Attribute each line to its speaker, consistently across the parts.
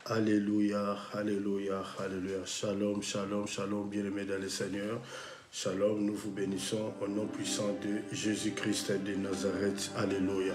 Speaker 1: Alléluia, alléluia, alléluia. Shalom, shalom, shalom, bien-aimés dans le Seigneur. Shalom, nous vous bénissons au nom puissant de Jésus-Christ de Nazareth. Alléluia.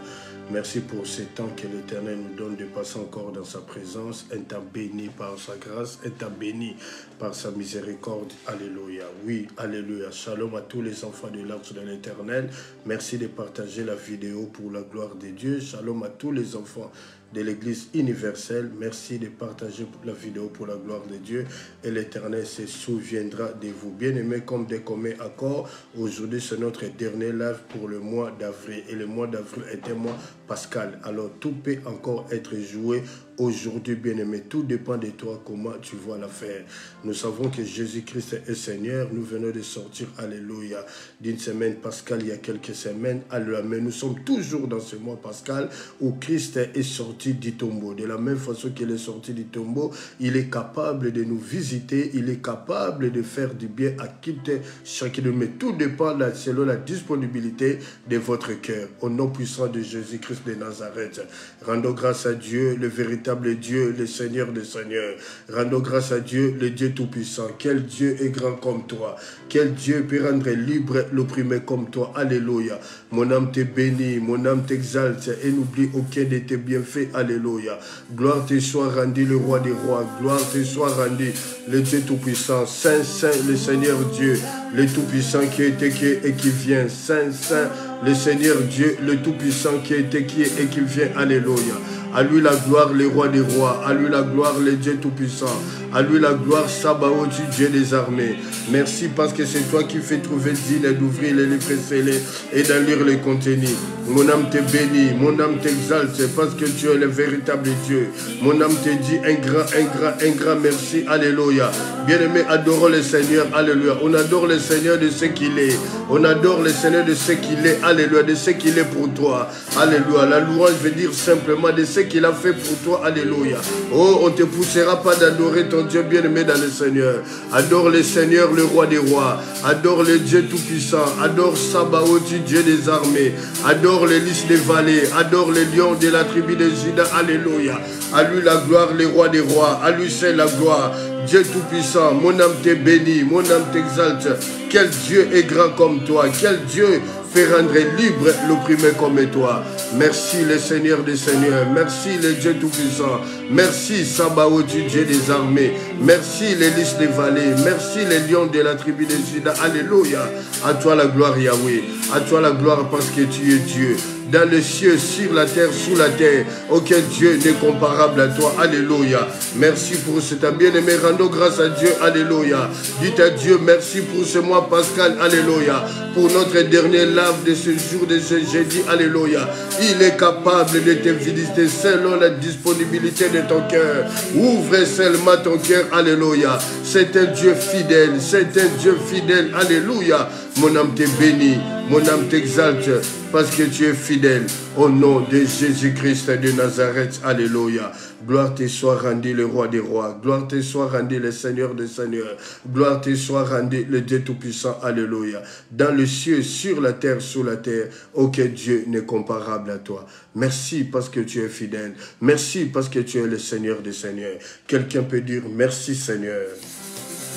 Speaker 1: Merci pour ce temps que l'Éternel nous donne de passer encore dans sa présence, un temps béni par sa grâce, un temps béni par sa miséricorde. Alléluia. Oui, alléluia. Shalom à tous les enfants de l'arche de l'Éternel. Merci de partager la vidéo pour la gloire de Dieu. Shalom à tous les enfants de l'Église universelle. Merci de partager la vidéo pour la gloire de Dieu et l'Éternel se souviendra de vous. Bien-aimés, comme des communs accords, aujourd'hui c'est notre dernier live pour le mois d'avril et le mois d'avril est un mois pascal. Alors tout peut encore être joué aujourd'hui, bien-aimé. Tout dépend de toi, comment tu vois l'affaire. Nous savons que Jésus-Christ est Seigneur. Nous venons de sortir, alléluia, d'une semaine pascale il y a quelques semaines. Alléluia. Mais nous sommes toujours dans ce mois pascal où Christ est sorti du tombeau. De la même façon qu'il est sorti du tombeau, il est capable de nous visiter. Il est capable de faire du bien à quitter chacun de nous. Mais tout dépend là, selon la disponibilité de votre cœur. Au nom puissant de Jésus-Christ de Nazareth, rendons grâce à Dieu, le véritable Dieu, le Seigneur des Seigneurs. Rendons grâce à Dieu, le Dieu Tout-Puissant. Quel Dieu est grand comme toi? Quel Dieu peut rendre libre l'opprimé comme toi? Alléluia. Mon âme te bénit, mon âme t'exalte et n'oublie aucun de tes bienfaits. Alléluia. Gloire te soit rendue, le roi des rois. Gloire te soit rendue, le Dieu Tout-Puissant. Saint, Saint, le Seigneur Dieu, le Tout-Puissant qui était, qui est et qui vient. Saint, Saint, le Seigneur Dieu, le Tout-Puissant qui était, qui est et qui vient. Alléluia. À lui la gloire, le roi des rois. À lui la gloire, le Dieu Tout-Puissant. À lui la gloire, Sabaoth, Dieu des armées. Merci parce que c'est toi qui fais trouver digne d'ouvrir les livres scellés et d'en lire les contenus. Mon âme te bénit, mon âme t'exalte parce que tu es le véritable Dieu. Mon âme te dit un grand merci. Alléluia. Bien-aimé, adorons le Seigneur. Alléluia. On adore le Seigneur de ce qu'il est. On adore le Seigneur de ce qu'il est. Alléluia. De ce qu'il est pour toi. Alléluia. La louange veut dire simplement de ce qu'il a fait pour toi. Alléluia. Oh, on ne te poussera pas d'adorer ton Dieu bien-aimé dans le Seigneur. Adore le Seigneur, le roi des rois. Adore le Dieu Tout-Puissant. Adore Sabaoth, Dieu des armées. Adore les lys des vallées. Adore les lions de la tribu de Juda. Alléluia. À lui la gloire, le roi des rois. À lui c'est la gloire. Dieu Tout-Puissant, mon âme te bénit, mon âme t'exalte. Quel Dieu est grand comme toi. Quel Dieu fait rendre libre l'opprimé comme toi. Merci le Seigneur des Seigneurs. Merci le Dieu Tout-Puissant. Merci Sabaoth, Dieu des armées. Merci les lys des vallées. Merci les lions de la tribu de Juda. Alléluia. À toi la gloire Yahweh. À toi la gloire parce que tu es Dieu. Dans les cieux, sur la terre, sous la terre. Aucun Dieu n'est comparable à toi. Alléluia. Merci pour cet bien-aimé. Rendons grâce à Dieu. Alléluia. Dites à Dieu merci pour ce mois pascal. Alléluia. Pour notre dernier lave de ce jour, de ce jeudi. Alléluia. Il est capable de te visiter selon la disponibilité de ton cœur. Ouvre seulement ton cœur. Alléluia. C'est un Dieu fidèle. C'est un Dieu fidèle. Alléluia. Mon âme te bénit. Mon âme t'exalte parce que tu es fidèle au nom de Jésus-Christ de Nazareth. Alléluia. Gloire te soit rendue le roi des rois. Gloire te soit rendue le Seigneur des seigneurs. Gloire te soit rendue le Dieu Tout-Puissant. Alléluia. Dans le ciel, sur la terre, sous la terre, aucun Dieu n'est comparable à toi. Merci parce que tu es fidèle. Merci parce que tu es le Seigneur des seigneurs. Quelqu'un peut dire merci Seigneur.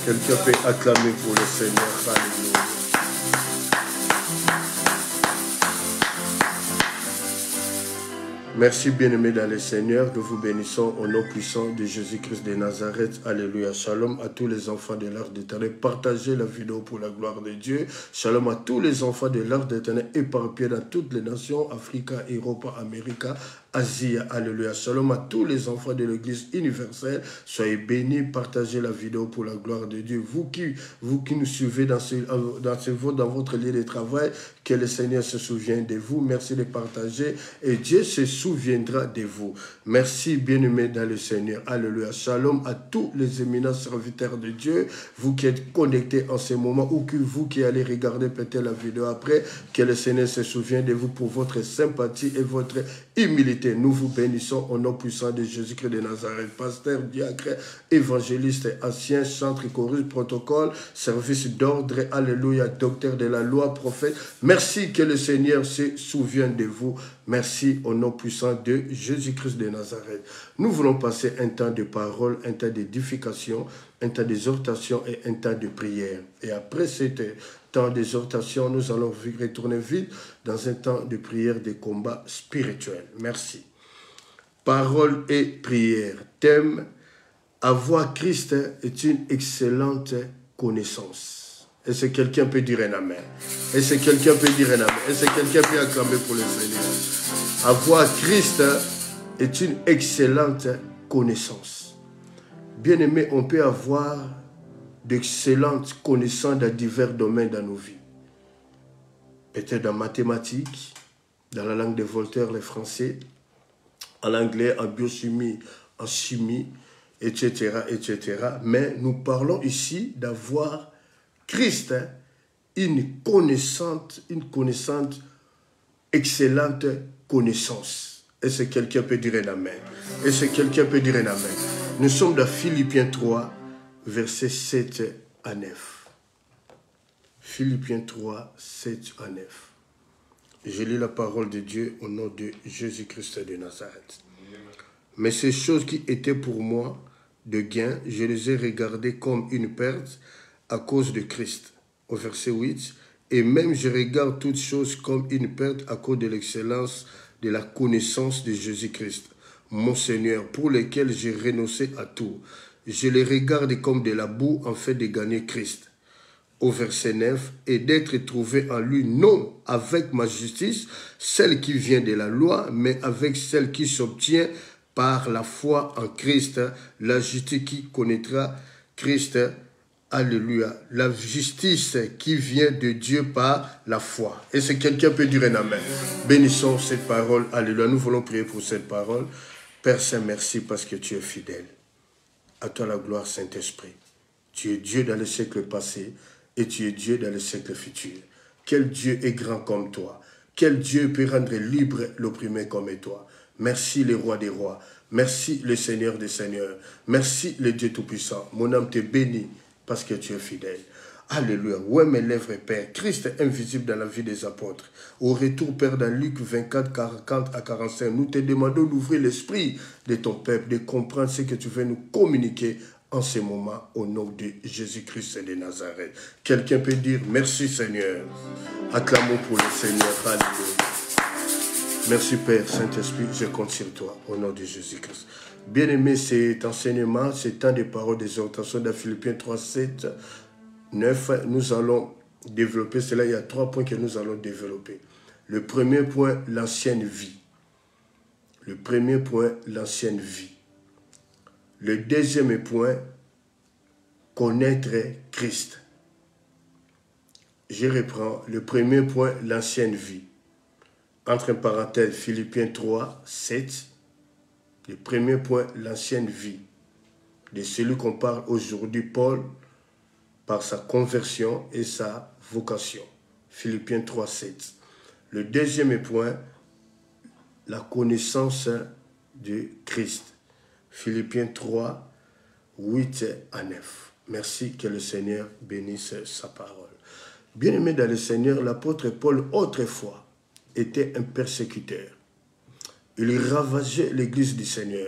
Speaker 1: Quelqu'un peut acclamer pour le Seigneur. Alléluia. Merci bien-aimés dans le Seigneur, nous vous bénissons au nom puissant de Jésus-Christ de Nazareth. Alléluia. Shalom à tous les enfants de l'Arche d'Éternel. Partagez la vidéo pour la gloire de Dieu. Shalom à tous les enfants de l'Arche d'Éternel éparpillés dans toutes les nations, Afrique, Europe, Amérique, Asie. Alléluia. Shalom à tous les enfants de l'Église universelle. Soyez bénis, partagez la vidéo pour la gloire de Dieu. Vous qui nous suivez dans votre lieu de travail, que le Seigneur se souvienne de vous. Merci de partager et Dieu se souviendra de vous. Merci bien-aimés dans le Seigneur. Alléluia. Shalom à tous les éminents serviteurs de Dieu. Vous qui êtes connectés en ce moment ou que vous qui allez regarder peut-être la vidéo après, que le Seigneur se souvienne de vous pour votre sympathie et votre humilité été. Nous vous bénissons au nom puissant de Jésus-Christ de Nazareth. Pasteur, diacre, évangéliste, ancien, chantre, chorus, protocole, service d'ordre, alléluia, docteur de la loi, prophète. Merci que le Seigneur se souvienne de vous. Merci au nom puissant de Jésus-Christ de Nazareth. Nous voulons passer un temps de parole, un temps d'édification, un temps d'exhortation et un temps de prière. Et après cet temps d'exhortation, nous allons retourner vite dans un temps de prière, de combat spirituel. Merci. Parole et prière. Thème: avoir Christ est une excellente connaissance. Est-ce que quelqu'un peut dire un amen? Est-ce que quelqu'un peut dire un amen? Est-ce que quelqu'un peut acclamer pour le Seigneur? Avoir Christ est une excellente connaissance. Bien-aimé, on peut avoir d'excellentes connaissances dans divers domaines dans nos vies. Peut-être dans mathématiques, dans la langue de Voltaire, le français, en anglais, en biochimie, en chimie, etc., etc. Mais nous parlons ici d'avoir Christ, une connaissante, excellente connaissance. Est-ce que quelqu'un peut dire un amen? Est-ce que quelqu'un peut dire un amen? Nous sommes dans Philippiens 3, versets 7 à 9. Philippiens 3, 7 à 9. Je lis la parole de Dieu au nom de Jésus-Christ de Nazareth. Mais ces choses qui étaient pour moi de gain, je les ai regardées comme une perte à cause de Christ. Au verset 8, et même je regarde toutes choses comme une perte à cause de l'excellence de la connaissance de Jésus-Christ, mon Seigneur, pour lequel j'ai renoncé à tout. Je les regarde comme de la boue en fait de gagner Christ. Au verset 9, et d'être trouvé en lui, non avec ma justice, celle qui vient de la loi, mais avec celle qui s'obtient par la foi en Christ, la justice qui connaîtra Christ. Alléluia. La justice qui vient de Dieu par la foi. Et si quelqu'un peut dire un amen. Bénissons cette parole. Alléluia. Nous voulons prier pour cette parole. Père Saint, merci parce que tu es fidèle. À toi la gloire, Saint-Esprit. Tu es Dieu dans le siècle passé et tu es Dieu dans le siècle futur. Quel Dieu est grand comme toi? Quel Dieu peut rendre libre l'opprimé comme toi? Merci le roi des rois. Merci le Seigneur des seigneurs. Merci le Dieu tout-puissant. Mon âme te bénit parce que tu es fidèle. Alléluia. Ouais, mes lèvres, Père. Christ est invisible dans la vie des apôtres. Au retour, Père, dans Luc 24, 40 à 45, nous te demandons d'ouvrir l'esprit de ton peuple, de comprendre ce que tu veux nous communiquer en ce moment, au nom de Jésus-Christ de Nazareth. Quelqu'un peut dire merci, Seigneur. Acclamons pour le Seigneur. Alléluia. Merci, Père, Saint-Esprit, je compte sur toi, au nom de Jésus-Christ. Bien-aimé, cet enseignement, ce temps de paroles d'exhortation de Philippiens 3, 7, 9, nous allons développer cela. Il y a 3 points que nous allons développer. Le premier point, l'ancienne vie. Le premier point, l'ancienne vie. Le deuxième point, connaître Christ. Je reprends. Le premier point, l'ancienne vie. Entre parenthèses, Philippiens 3, 7. Le premier point, l'ancienne vie. De celui qu'on parle aujourd'hui, Paul, par sa conversion et sa vocation. Philippiens 3, 7. Le deuxième point, la connaissance de Christ. Philippiens 3, 8 à 9. Merci, que le Seigneur bénisse sa parole. Bien-aimé dans le Seigneur, l'apôtre Paul, autrefois, était un persécuteur. Il ravageait l'église du Seigneur.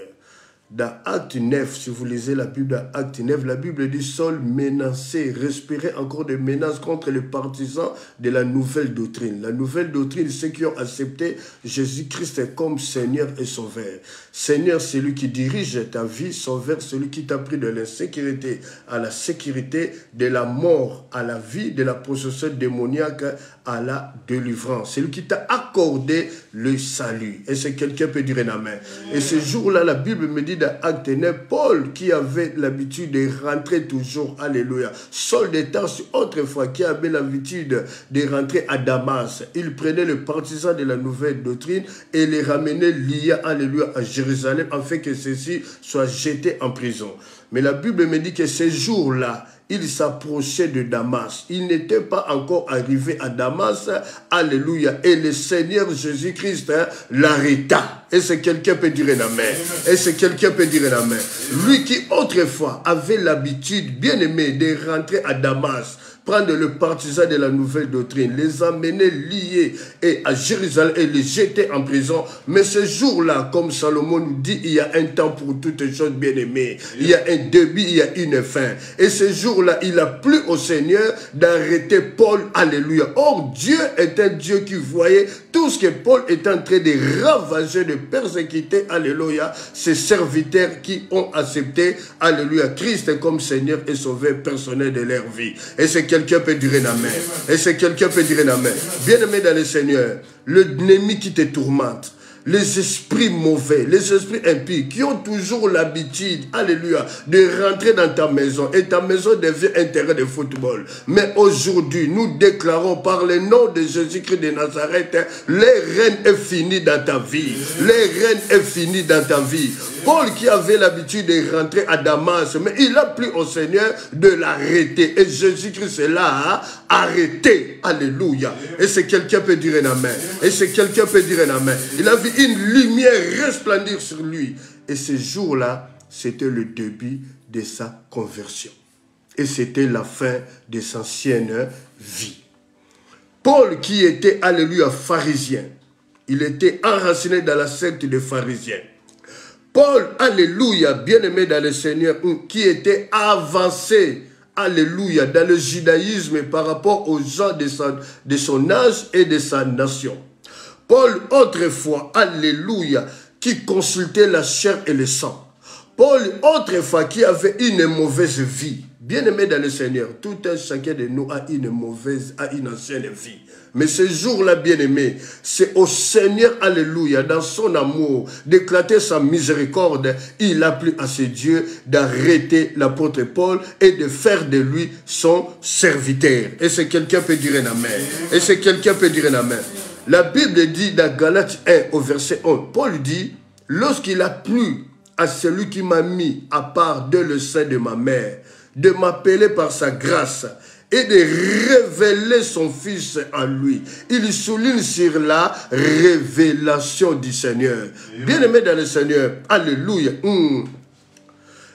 Speaker 1: Dans Acte 9, si vous lisez la Bible, dans Acte 9, la Bible dit Saul menaçait, respirait encore des menaces contre les partisans de la nouvelle doctrine. La nouvelle doctrine, ceux qui ont accepté Jésus-Christ comme Seigneur et Sauveur. Seigneur, c'est lui qui dirige ta vie. Sauveur, celui qui t'a pris de l'insécurité à la sécurité, de la mort à la vie, de la possession démoniaque à la délivrance. C'est lui qui t'a accordé le salut. Et c'est quelqu'un peut dire un amen. Et ce jour-là, la Bible me dit dans Acte 9, Paul qui avait l'habitude de rentrer toujours, alléluia, Saul de Tarse autrefois qui avait l'habitude de rentrer à Damas, il prenait le partisan de la nouvelle doctrine et les ramenait liés, alléluia, à Jérusalem afin que ceux-ci soient jetés en prison. Mais la Bible me dit que ces jours-là, il s'approchait de Damas. Il n'était pas encore arrivé à Damas. Alléluia. Et le Seigneur Jésus-Christ l'arrêta. Et c'est quelqu'un peut dire amen. Et c'est quelqu'un peut dire amen. Lui qui autrefois avait l'habitude, bien aimé, de rentrer à Damas, prendre le partisan de la nouvelle doctrine, les emmener liés et à Jérusalem et les jeter en prison. Mais ce jour-là, comme Salomon nous dit, il y a un temps pour toutes choses bien-aimées. Il y a un début, il y a une fin. Et ce jour-là, il a plu au Seigneur d'arrêter Paul. Alléluia. Or, Dieu est un Dieu qui voyait tout ce que Paul est en train de ravager, de persécuter. Alléluia. Ses serviteurs qui ont accepté, alléluia, Christ comme Seigneur et Sauveur personnel de leur vie. Et c'est quelqu'un peut dire amen. Et c'est quelqu'un peut dire amen. Bien-aimé dans le Seigneur, l'ennemi qui te tourmente, les esprits mauvais, les esprits impies qui ont toujours l'habitude, alléluia, de rentrer dans ta maison et ta maison devient un terrain de football. Mais aujourd'hui, nous déclarons par le nom de Jésus-Christ de Nazareth, les règnes est fini dans ta vie. Les règnes est fini dans ta vie. Paul qui avait l'habitude de rentrer à Damas, mais il a plu au Seigneur de l'arrêter. Et Jésus-Christ est là, arrêté. Alléluia. Et c'est quelqu'un peut dire un amen. Et c'est quelqu'un peut dire un amen. Il a vu une lumière resplendir sur lui. Et ce jour-là, c'était le début de sa conversion. Et c'était la fin de sa ancienne vie. Paul qui était, alléluia, pharisien. Il était enraciné dans la secte des pharisiens. Paul, alléluia, bien-aimé dans le Seigneur, qui était avancé, alléluia, dans le judaïsme par rapport aux gens de son âge et de sa nation. Paul, autrefois, alléluia, qui consultait la chair et le sang. Paul, autrefois, qui avait une mauvaise vie. Bien-aimé dans le Seigneur, tout un chacun de nous a une ancienne vie. Mais ce jour-là, bien-aimé, c'est au Seigneur, alléluia, dans son amour, d'éclater sa miséricorde. Il a plu à ses dieux d'arrêter l'apôtre Paul et de faire de lui son serviteur. Et c'est quelqu'un peut dire un amen. Et c'est quelqu'un peut dire un amen. La Bible dit dans Galates 1 au verset 1, Paul dit, lorsqu'il a plu à celui qui m'a mis à part de le sein de ma mère, de m'appeler par sa grâce et de révéler son Fils en lui. Il souligne sur la révélation du Seigneur. Bien-aimé dans le Seigneur, alléluia.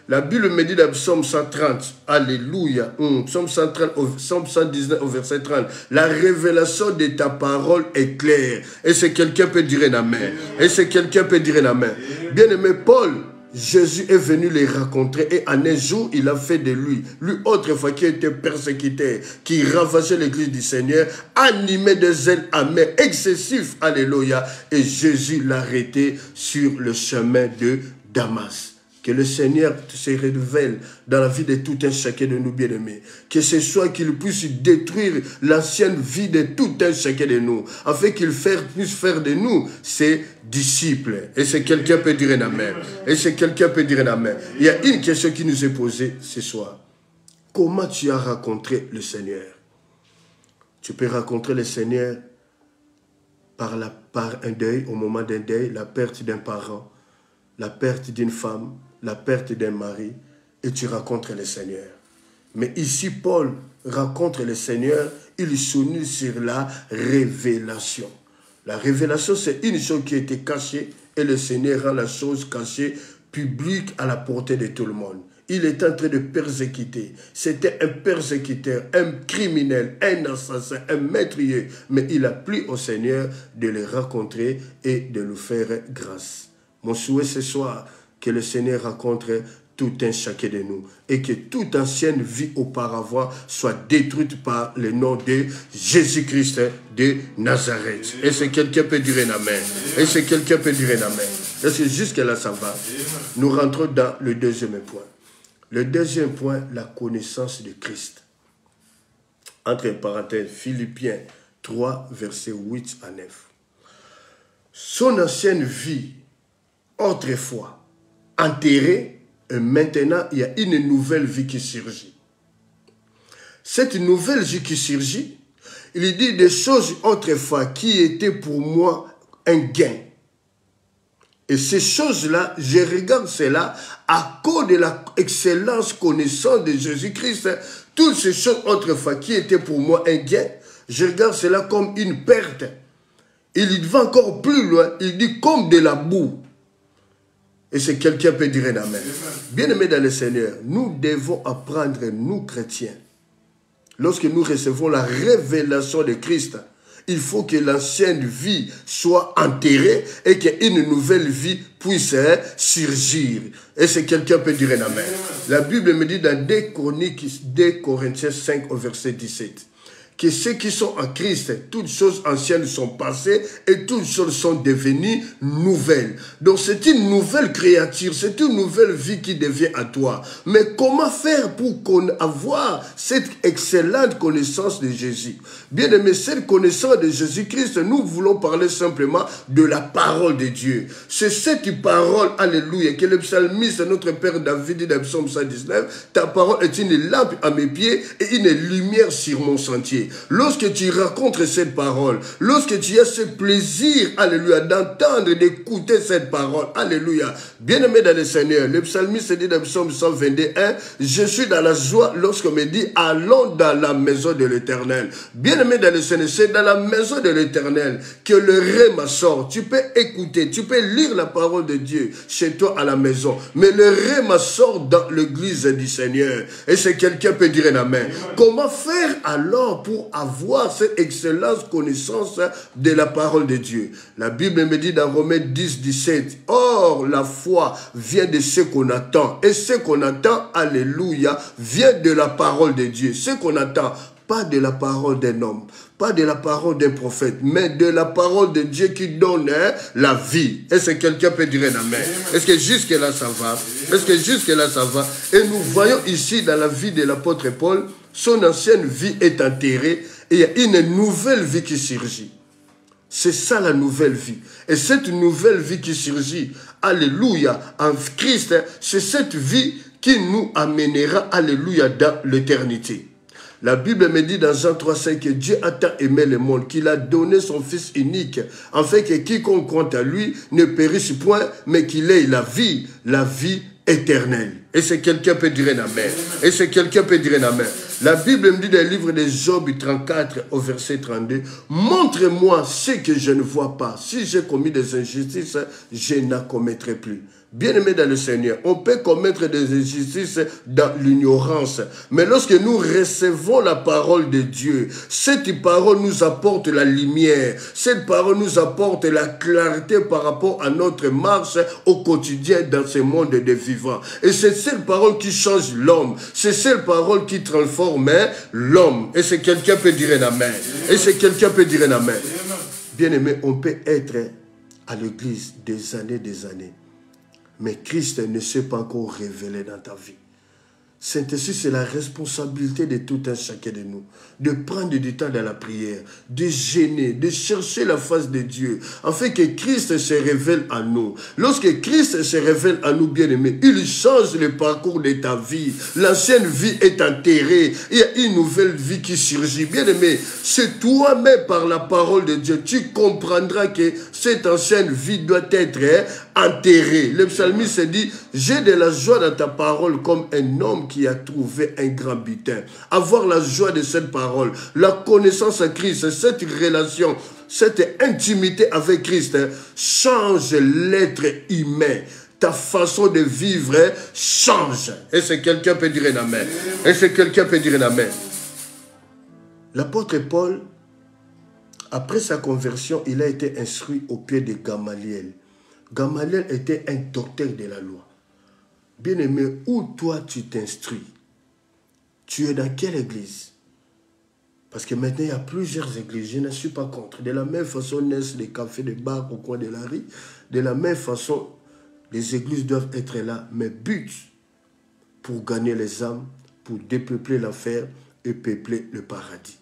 Speaker 1: La Bible me dit dans Psaume 130, alléluia, Psaume 119 au verset 30, la révélation de ta parole est claire. Et c'est quelqu'un peut dire un amen. Et c'est quelqu'un peut dire un amen. Bien-aimé Paul, Jésus est venu les rencontrer et en un jour, il a fait de lui autrefois qui était persécuté, qui ravageait l'église du Seigneur, animé de zèle amer, excessif, alléluia. Et Jésus l'a arrêté sur le chemin de Damas. Que le Seigneur se révèle dans la vie de tout un chacun de nous bien-aimés. Que ce soit qu'il puisse détruire l'ancienne vie de tout un chacun de nous, afin qu'il puisse faire de nous ses disciples. Et c'est quelqu'un peut dire un amen. Et c'est quelqu'un peut dire un amen. Il y a une question qui nous est posée ce soir. Comment tu as rencontré le Seigneur? Tu peux rencontrer le Seigneur par un deuil, au moment d'un deuil, la perte d'un parent, la perte d'une femme, la perte d'un mari, et tu rencontres le Seigneur. Mais ici, Paul rencontre le Seigneur, il s'unit sur la révélation. La révélation, c'est une chose qui a été cachée, et le Seigneur rend la chose cachée publique à la portée de tout le monde. Il est en train de persécuter. C'était un persécuteur, un criminel, un assassin, un meurtrier. Mais il a plu au Seigneur de le rencontrer et de lui faire grâce. Mon souhait ce soir, que le Seigneur rencontre tout un chacun de nous et que toute ancienne vie auparavant soit détruite par le nom de Jésus-Christ de Nazareth. Et c'est quelqu'un peut dire un amen. Et c'est quelqu'un peut dire un amen. Parce que jusqu'à là, ça va. Nous rentrons dans le deuxième point. Le deuxième point, la connaissance de Christ. Entre parenthèses, Philippiens 3, versets 8 à 9. Son ancienne vie, autrefois, enterrée, et maintenant, il y a une nouvelle vie qui surgit. Cette nouvelle vie qui surgit, il dit des choses autrefois qui étaient pour moi un gain. Et ces choses-là, je regarde cela à cause de l'excellence connaissance de Jésus-Christ. Toutes ces choses autrefois qui étaient pour moi un gain, je regarde cela comme une perte. Il va encore plus loin, il dit comme de la boue. Et c'est quelqu'un peut dire un amen. Bien-aimés dans le Seigneur, nous devons apprendre, nous chrétiens, lorsque nous recevons la révélation de Christ, il faut que l'ancienne vie soit enterrée et qu'une nouvelle vie puisse surgir. Et c'est quelqu'un peut dire un amen. La Bible me dit dans 2 Corinthiens 5 au verset 17. Que ceux qui sont en Christ, toutes choses anciennes sont passées et toutes choses sont devenues nouvelles. Donc c'est une nouvelle créature, c'est une nouvelle vie qui devient à toi. Mais comment faire pour avoir cette excellente connaissance de Jésus? Bien aimé, cette connaissance de Jésus-Christ, nous voulons parler simplement de la parole de Dieu. C'est cette parole, alléluia, que le psalmiste, notre Père David dit dans le psaume 119, ta parole est une lampe à mes pieds et une lumière sur mon sentier. Lorsque tu racontes cette parole, lorsque tu as ce plaisir, alléluia, d'entendre, d'écouter cette parole, alléluia, bien-aimé dans le Seigneur, le psalmiste dit dans le psaume 121, je suis dans la joie lorsqu'on me dit, allons dans la maison de l'Éternel. Bien-aimé dans le Seigneur, c'est dans la maison de l'Éternel que le rêve sort. Tu peux écouter, tu peux lire la parole de Dieu chez toi à la maison, mais le rêve sort dans l'église du Seigneur. Et c'est quelqu'un peut dire un amen. Comment faire alors pour avoir cette excellente connaissance de la parole de Dieu? La Bible me dit dans Romains 10, 17, or la foi vient de ce qu'on attend. Et ce qu'on attend, alléluia, vient de la parole de Dieu. Ce qu'on attend, pas de la parole d'un homme, pas de la parole d'un prophète, mais de la parole de Dieu qui donne la vie. Est-ce que quelqu'un peut dire un amen? Est-ce que jusque-là ça va? Est-ce que jusque-là ça va? Et nous voyons ici dans la vie de l'apôtre Paul, son ancienne vie est enterrée et il y a une nouvelle vie qui surgit. C'est ça la nouvelle vie. Et cette nouvelle vie qui surgit, alléluia, en Christ, c'est cette vie qui nous amènera, alléluia, dans l'éternité. La Bible me dit dans Jean 3,5 que Dieu a tant aimé le monde qu'il a donné son Fils unique, afin que quiconque compte à lui ne périsse point, mais qu'il ait la vie éternelle. Et c'est quelqu'un peut dire un amen. Et c'est quelqu'un peut dire un amen. La Bible me dit dans le livre de Job 34 au verset 32, montre-moi ce que je ne vois pas. Si j'ai commis des injustices, je n'en commettrai plus. Bien-aimés dans le Seigneur, on peut commettre des injustices dans l'ignorance. Mais lorsque nous recevons la parole de Dieu, cette parole nous apporte la lumière. Cette parole nous apporte la clarté par rapport à notre marche au quotidien dans ce monde de vivants. Et c'est cette parole qui change l'homme. C'est cette parole qui transforme l'homme. Et c'est quelqu'un peut dire un amen. Et c'est quelqu'un peut dire un amen. Bien-aimé, on peut être à l'église des années. Mais Christ ne s'est pas encore révélé dans ta vie. Saint-Esprit, c'est la responsabilité de tout un chacun de nous, de prendre du temps dans la prière, de gêner, de chercher la face de Dieu, afin que Christ se révèle à nous. Lorsque Christ se révèle à nous, bien-aimés, il change le parcours de ta vie. L'ancienne vie est enterrée, il y a une nouvelle vie qui surgit. Bien-aimé, c'est toi-même par la parole de Dieu, tu comprendras que cette ancienne vie doit être enterrée. Le psalmiste dit, j'ai de la joie dans ta parole comme un homme qui a trouvé un grand butin. Avoir la joie de cette parole, la connaissance à Christ, cette relation, cette intimité avec Christ change l'être humain. Ta façon de vivre change. Et c'est quelqu'un peut dire un amen. Et c'est quelqu'un peut dire un amen. L'apôtre Paul, après sa conversion, il a été instruit au pied de Gamaliel. Gamaliel était un docteur de la loi. Bien-aimé, où toi tu t'instruis? Tu es dans quelle église? Parce que maintenant, il y a plusieurs églises. Je ne suis pas contre. De la même façon, naissent les cafés, des bars au coin de la rue. De la même façon, les églises doivent être là. Mais but pour gagner les âmes, pour dépeupler l'enfer et peupler le paradis.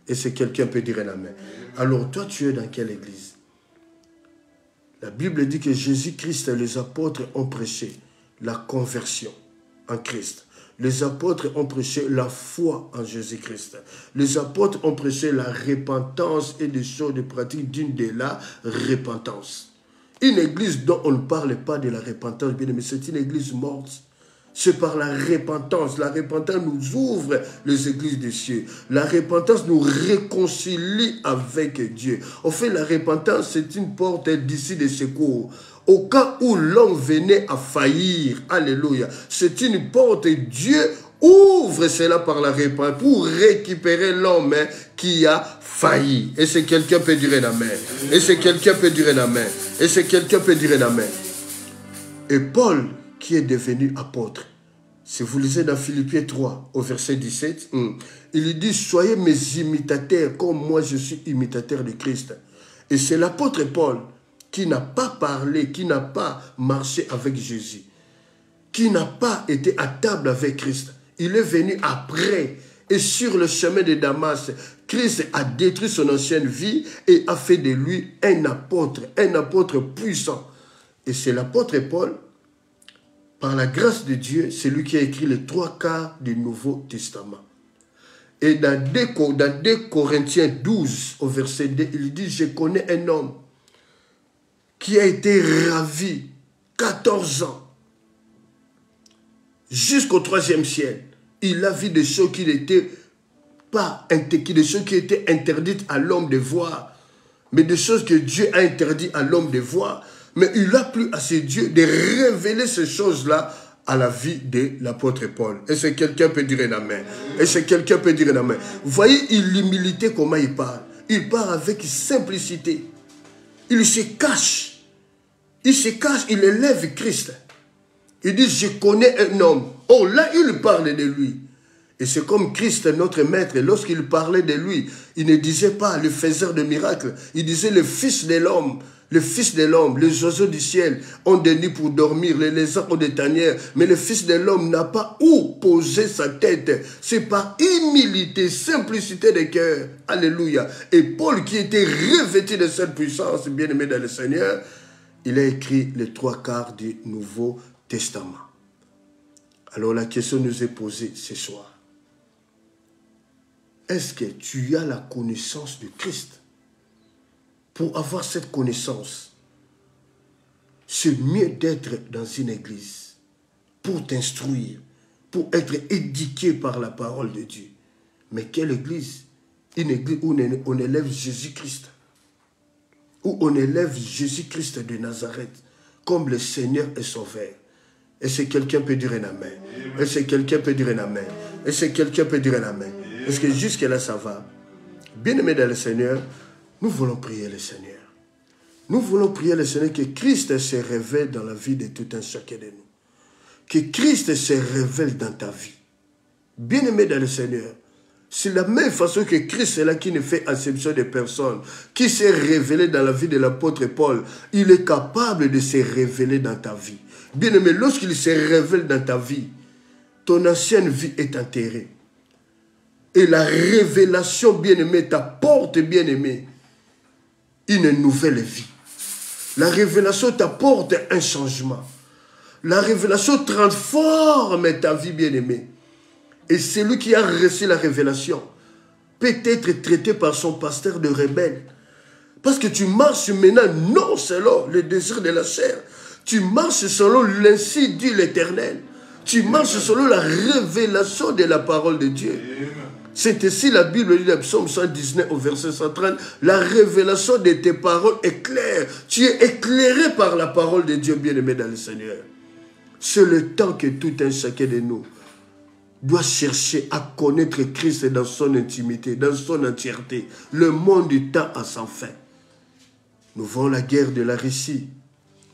Speaker 1: Et c'est quelqu'un peut dire un amen. Alors, toi, tu es dans quelle église? La Bible dit que Jésus-Christ et les apôtres ont prêché la conversion en Christ. Les apôtres ont prêché la foi en Jésus-Christ. Les apôtres ont prêché la repentance et des choses de pratique d'une de la repentance. Une église dont on ne parle pas de la repentance, bien aimé, c'est une église morte. C'est par la repentance. La repentance nous ouvre les églises des cieux. La repentance nous réconcilie avec Dieu. En fait, la repentance, c'est une porte d'issue de secours. Au cas où l'homme venait à faillir, alléluia, c'est une porte et Dieu ouvre cela par la repentance pour récupérer l'homme qui a failli. Et c'est quelqu'un peut dire un amen. Et c'est quelqu'un peut dire un amen. Et c'est quelqu'un peut dire un amen. Et Paul, qui est devenu apôtre, si vous lisez dans Philippiens 3, au verset 17, il dit, soyez mes imitateurs comme moi je suis imitateur de Christ. Et c'est l'apôtre Paul qui n'a pas parlé, qui n'a pas marché avec Jésus, qui n'a pas été à table avec Christ. Il est venu après. Et sur le chemin de Damas, Christ a détruit son ancienne vie et a fait de lui un apôtre puissant. Et c'est l'apôtre Paul, par la grâce de Dieu, c'est lui qui a écrit les 3/4 du Nouveau Testament. Et dans 2 Corinthiens 12, au verset 2, il dit, je connais un homme qui a été ravi 14 ans jusqu'au 3e ciel. Il a vu des choses qui n'étaient pas des choses qui étaient interdites à l'homme de voir, mais des choses que Dieu a interdites à l'homme de voir. Mais il a plu à ses dieux de révéler ces choses-là à la vie de l'apôtre Paul. Et c'est quelqu'un peut dire un amen. Et c'est quelqu'un peut dire un amen. Vous voyez l'humilité, comment il parle. Il parle avec simplicité. Il se cache. Il se cache, il élève Christ. Il dit, je connais un homme. Oh, là, il parle de lui. Et c'est comme Christ, notre maître, lorsqu'il parlait de lui, il ne disait pas le faiseur de miracles. Il disait le fils de l'homme. Le fils de l'homme, les oiseaux du ciel ont des nids pour dormir, les lézards ont des tanières, mais le fils de l'homme n'a pas où poser sa tête. C'est par humilité, simplicité de cœur. Alléluia. Et Paul, qui était revêtu de cette puissance, bien-aimé dans le Seigneur, il a écrit les 3/4 du Nouveau Testament. Alors la question nous est posée ce soir. Est-ce que tu as la connaissance de Christ? Pour avoir cette connaissance, c'est mieux d'être dans une église pour t'instruire, pour être éduqué par la parole de Dieu. Mais quelle église? Une église où on élève Jésus-Christ, où on élève Jésus-Christ de Nazareth comme le Seigneur et Sauveur. Et c'est quelqu'un peut dire un amen. Et c'est quelqu'un peut dire un amen. Et c'est quelqu'un peut dire un amen. Est-ce que jusque-là ça va? Bien-aimé dans le Seigneur, nous voulons prier le Seigneur. Nous voulons prier le Seigneur que Christ se révèle dans la vie de tout un chacun de nous. Que Christ se révèle dans ta vie. Bien-aimé dans le Seigneur, c'est la même façon que Christ est là qui ne fait exception de personne, qui s'est révélé dans la vie de l'apôtre Paul. Il est capable de se révéler dans ta vie. Bien-aimé, lorsqu'il se révèle dans ta vie, ton ancienne vie est enterrée. Et la révélation, bien-aimé, t'apporte, bien-aimé, une nouvelle vie. La révélation t'apporte un changement. La révélation transforme ta vie, bien-aimée. Et celui qui a reçu la révélation peut être traité par son pasteur de rebelle. Parce que tu marches maintenant non selon le désir de la chair. Tu marches selon l'ainsi dit l'Éternel. Tu marches selon la révélation de la parole de Dieu. C'est ici la Bible dit dans Psaume 119 au verset 130, la révélation de tes paroles est claire. Tu es éclairé par la parole de Dieu bien-aimé dans le Seigneur. C'est le temps que tout un chacun de nous doit chercher à connaître Christ dans son intimité, dans son entièreté. Le monde du temps à sans fin. Nous voyons la guerre de la Russie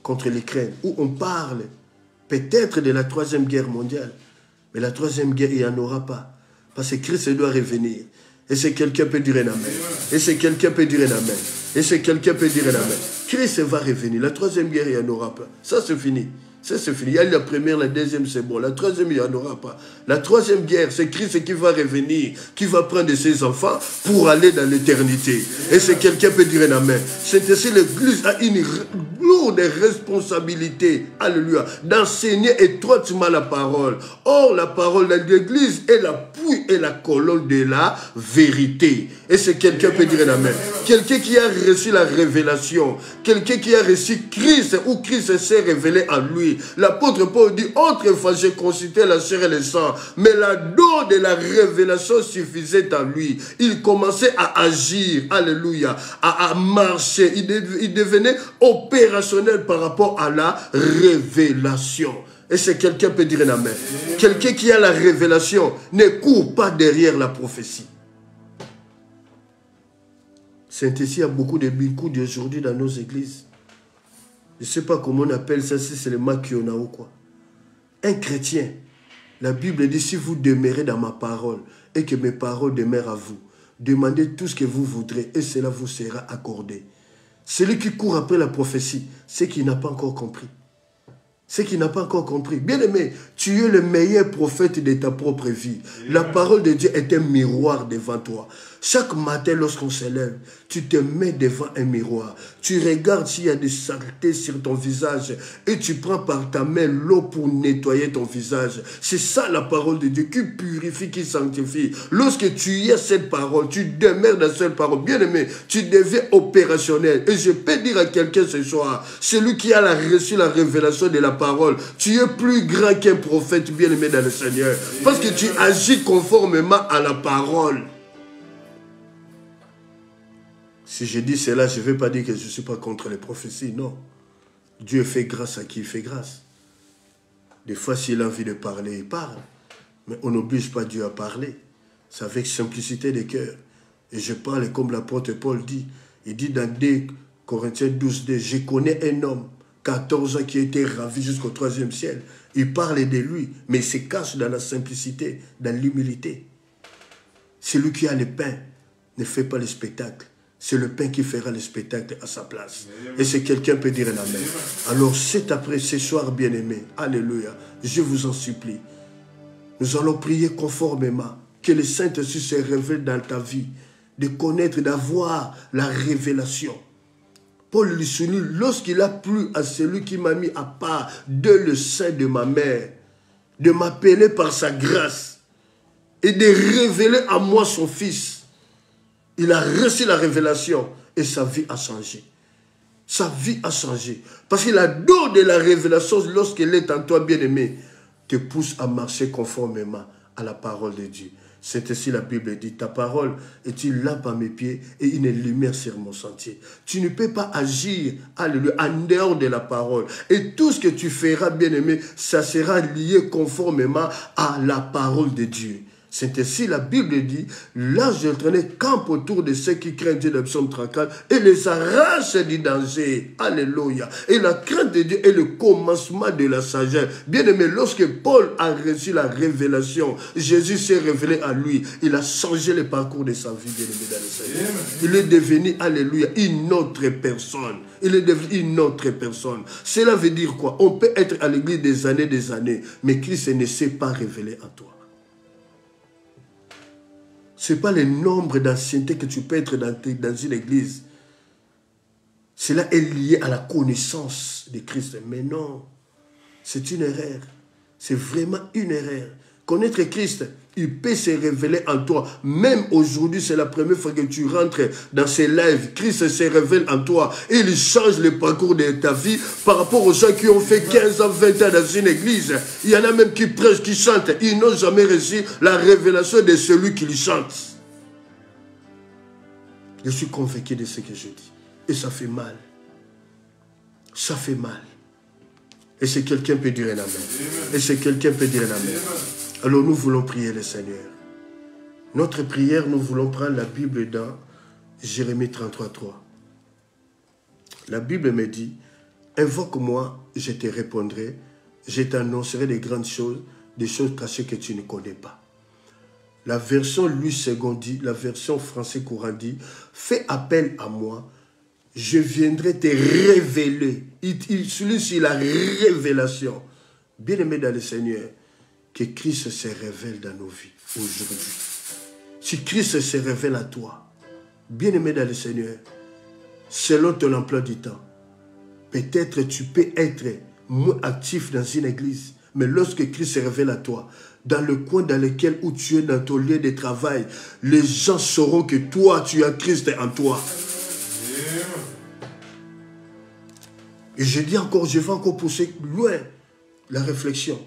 Speaker 1: contre l'Ukraine, où on parle peut-être de la 3e guerre mondiale. Mais la 3e guerre, il n'y en aura pas. Parce que Christ doit revenir. Et c'est quelqu'un peut dire un amen. Et c'est quelqu'un peut dire un amen. Et c'est quelqu'un peut dire un amen. Christ va revenir. La 3e guerre, il n'y en aura pas. Ça, c'est fini. Ça, c'est fini. Il y a la première, la deuxième, c'est bon. La troisième, il n'y en aura pas. La troisième guerre, c'est Christ qui va revenir, qui va prendre ses enfants pour aller dans l'éternité. Et c'est quelqu'un peut dire un amen. C'est ainsi l'Église a une lourde responsabilité, alléluia, d'enseigner étroitement la parole. Or, la parole de l'Église est l'appui et la colonne de la vérité. Et c'est quelqu'un peut dire un amen. Quelqu'un qui a reçu la révélation, quelqu'un qui a reçu Christ, ou Christ s'est révélé à lui. L'apôtre Paul dit, autrefois j'ai consulté la chair et le sang, mais la don de la révélation suffisait à lui. Il commençait à agir, alléluia, à marcher. Il devenait opérationnel par rapport à la révélation. Et c'est quelqu'un peut dire un amen. Quelqu'un qui a la révélation ne court pas derrière la prophétie. C'est ainsi, il y a beaucoup de bicous d'aujourd'hui dans nos églises. Je ne sais pas comment on appelle ça, si c'est le makiona ou quoi. Un chrétien, la Bible dit, si vous demeurez dans ma parole et que mes paroles demeurent à vous, demandez tout ce que vous voudrez et cela vous sera accordé. Celui qui court après la prophétie, c'est qu'il n'a pas encore compris. C'est qu'il n'a pas encore compris. Bien-aimé, tu es le meilleur prophète de ta propre vie. La parole de Dieu est un miroir devant toi. Chaque matin, lorsqu'on se lève, tu te mets devant un miroir. Tu regardes s'il y a des saletés sur ton visage et tu prends par ta main l'eau pour nettoyer ton visage. C'est ça la parole de Dieu qui purifie, qui sanctifie. Lorsque tu as cette parole, tu demeures dans cette parole. Bien-aimé, tu deviens opérationnel. Et je peux dire à quelqu'un ce soir, celui qui a reçu la révélation de la parole, tu es plus grand qu'un prophète bien-aimé dans le Seigneur. Parce que tu agis conformément à la parole. Si je dis cela, je ne veux pas dire que je ne suis pas contre les prophéties, non. Dieu fait grâce à qui il fait grâce. Des fois, s'il a envie de parler, il parle. Mais on n'oblige pas Dieu à parler. C'est avec simplicité de cœur. Et je parle comme l'apôtre Paul dit. Il dit dans 2 Corinthiens 12, je connais un homme, 14 ans, qui a été ravi jusqu'au 3e ciel. Il parle de lui, mais il se cache dans la simplicité, dans l'humilité. Celui qui a le pain ne fait pas le spectacle. C'est le pain qui fera le spectacle à sa place. Et c'est quelqu'un peut dire un amen. Alors ce soir bien-aimé, alléluia, je vous en supplie. Nous allons prier conformément que le Saint-Esprit se révèle dans ta vie, de connaître, d'avoir la révélation. Paul lui souligne, lorsqu'il a plu à celui qui m'a mis à part de le sein de ma mère, de m'appeler par sa grâce et de révéler à moi son Fils. Il a reçu la révélation et sa vie a changé. Sa vie a changé. Parce que la don de la révélation, lorsqu'elle est en toi, bien-aimé, te pousse à marcher conformément à la parole de Dieu. C'est ainsi la Bible dit, ta parole est une lampe à mes pieds et une lumière sur mon sentier. Tu ne peux pas agir, alléluia, en dehors de la parole. Et tout ce que tu feras, bien-aimé, ça sera lié conformément à la parole de Dieu. C'est ainsi la Bible dit, l'ange de l'Éternel campe autour de ceux qui craignent Dieu dans le psaume 34 et les arrache du danger. Alléluia. Et la crainte de Dieu est le commencement de la sagesse. Bien aimé, lorsque Paul a reçu la révélation, Jésus s'est révélé à lui. Il a changé le parcours de sa vie, bien aimé dans le Seigneur. Il est devenu, alléluia, une autre personne. Il est devenu une autre personne. Cela veut dire quoi? On peut être à l'église des années, mais Christ ne s'est pas révélé à toi. Ce n'est pas le nombre d'ancienneté que tu peux être dans une église. Cela est lié à la connaissance de Christ. Mais non, c'est une erreur. C'est vraiment une erreur. Connaître Christ, il peut se révéler en toi. Même aujourd'hui, c'est la première fois que tu rentres dans ces lives. Christ se révèle en toi. Et il change le parcours de ta vie par rapport aux gens qui ont fait 15 ans, 20 ans dans une église. Il y en a même qui prêchent, qui chantent. Ils n'ont jamais reçu la révélation de celui qui les chante. Je suis convaincu de ce que je dis. Et ça fait mal. Ça fait mal. Et si quelqu'un peut dire un amen. Et si quelqu'un peut dire un amen. Alors nous voulons prier le Seigneur. Notre prière, nous voulons prendre la Bible dans Jérémie 33:3. La Bible me dit, invoque-moi, je te répondrai, je t'annoncerai des grandes choses, des choses cachées que tu ne connais pas. La version Louis II dit, la version français courant dit, fais appel à moi je viendrai te révéler. Celui-ci, la révélation. Bien-aimé dans le Seigneur, que Christ se révèle dans nos vies aujourd'hui. Si Christ se révèle à toi, bien-aimé dans le Seigneur, selon ton emploi du temps, peut-être tu peux être moins actif dans une église, mais lorsque Christ se révèle à toi, dans le coin dans lequel où tu es dans ton lieu de travail, les gens sauront que toi, tu as Christ en toi. Et je dis encore, je vais encore pousser loin la réflexion.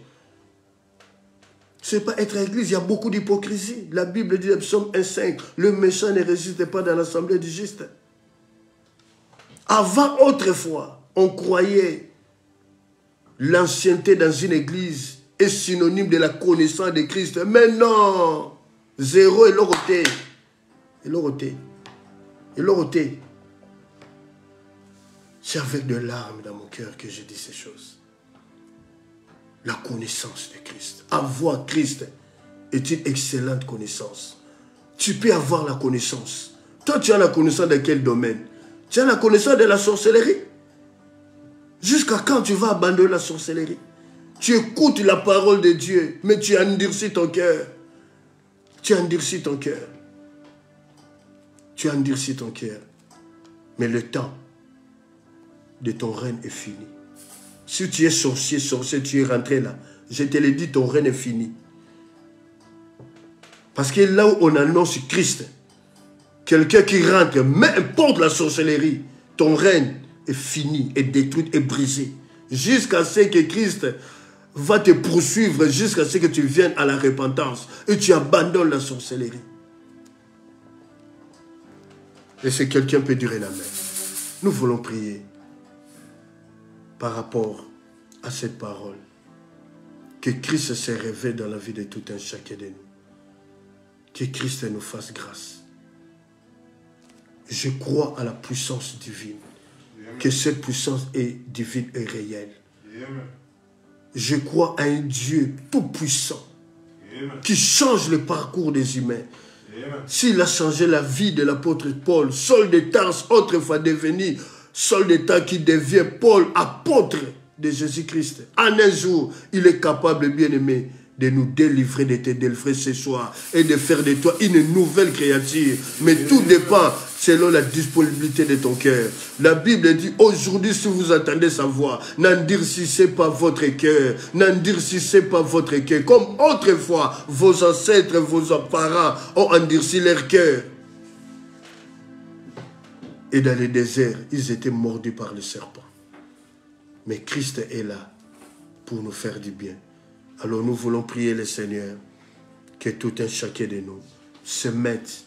Speaker 1: Ce n'est pas être à l'église, il y a beaucoup d'hypocrisie. La Bible dit, Psaume 1,5, le méchant ne résiste pas dans l'assemblée du juste. Avant, autrefois, on croyait l'ancienneté dans une église est synonyme de la connaissance de Christ. Mais non, zéro et l'oroté. Et l'oroté. Et l'oroté. C'est avec de larmes dans mon cœur que je dis ces choses. La connaissance de Christ. Avoir Christ est une excellente connaissance. Tu peux avoir la connaissance. Toi, tu as la connaissance de quel domaine? Tu as la connaissance de la sorcellerie. Jusqu'à quand tu vas abandonner la sorcellerie? Tu écoutes la parole de Dieu, mais tu endurcis ton cœur. Tu endurcis ton cœur. Tu endurcis ton cœur. Mais le temps de ton règne est fini. Si tu es sorcier, tu es rentré là. Je te l'ai dit, ton règne est fini. Parce que là où on annonce Christ, quelqu'un qui rentre, mais importe la sorcellerie, ton règne est fini, est détruit, est brisé. Jusqu'à ce que Christ va te poursuivre, jusqu'à ce que tu viennes à la repentance et tu abandonnes la sorcellerie. Et si quelqu'un peut durer la main, nous voulons prier par rapport à cette parole. Que Christ se révèle dans la vie de tout un chacun de nous. Que Christ nous fasse grâce. Je crois à la puissance divine. Que cette puissance est divine et réelle. Je crois à un Dieu tout-puissant qui change le parcours des humains. S'il a changé la vie de l'apôtre Paul, Saul de Tarse, autrefois devenu Saul de Tarse qui devient Paul, apôtre de Jésus-Christ. En un jour, il est capable, bien-aimé, de nous délivrer, de te délivrer ce soir et de faire de toi une nouvelle créature. Mais tout dépend selon la disponibilité de ton cœur. La Bible dit, aujourd'hui, si vous entendez sa voix, n'endurcissez pas votre cœur, n'endurcissez pas votre cœur. Comme autrefois, vos ancêtres, vos parents ont endurci leur cœur. Et dans le désert, ils étaient mordus par le serpent. Mais Christ est là pour nous faire du bien. Alors nous voulons prier le Seigneur que tout un chacun de nous se mette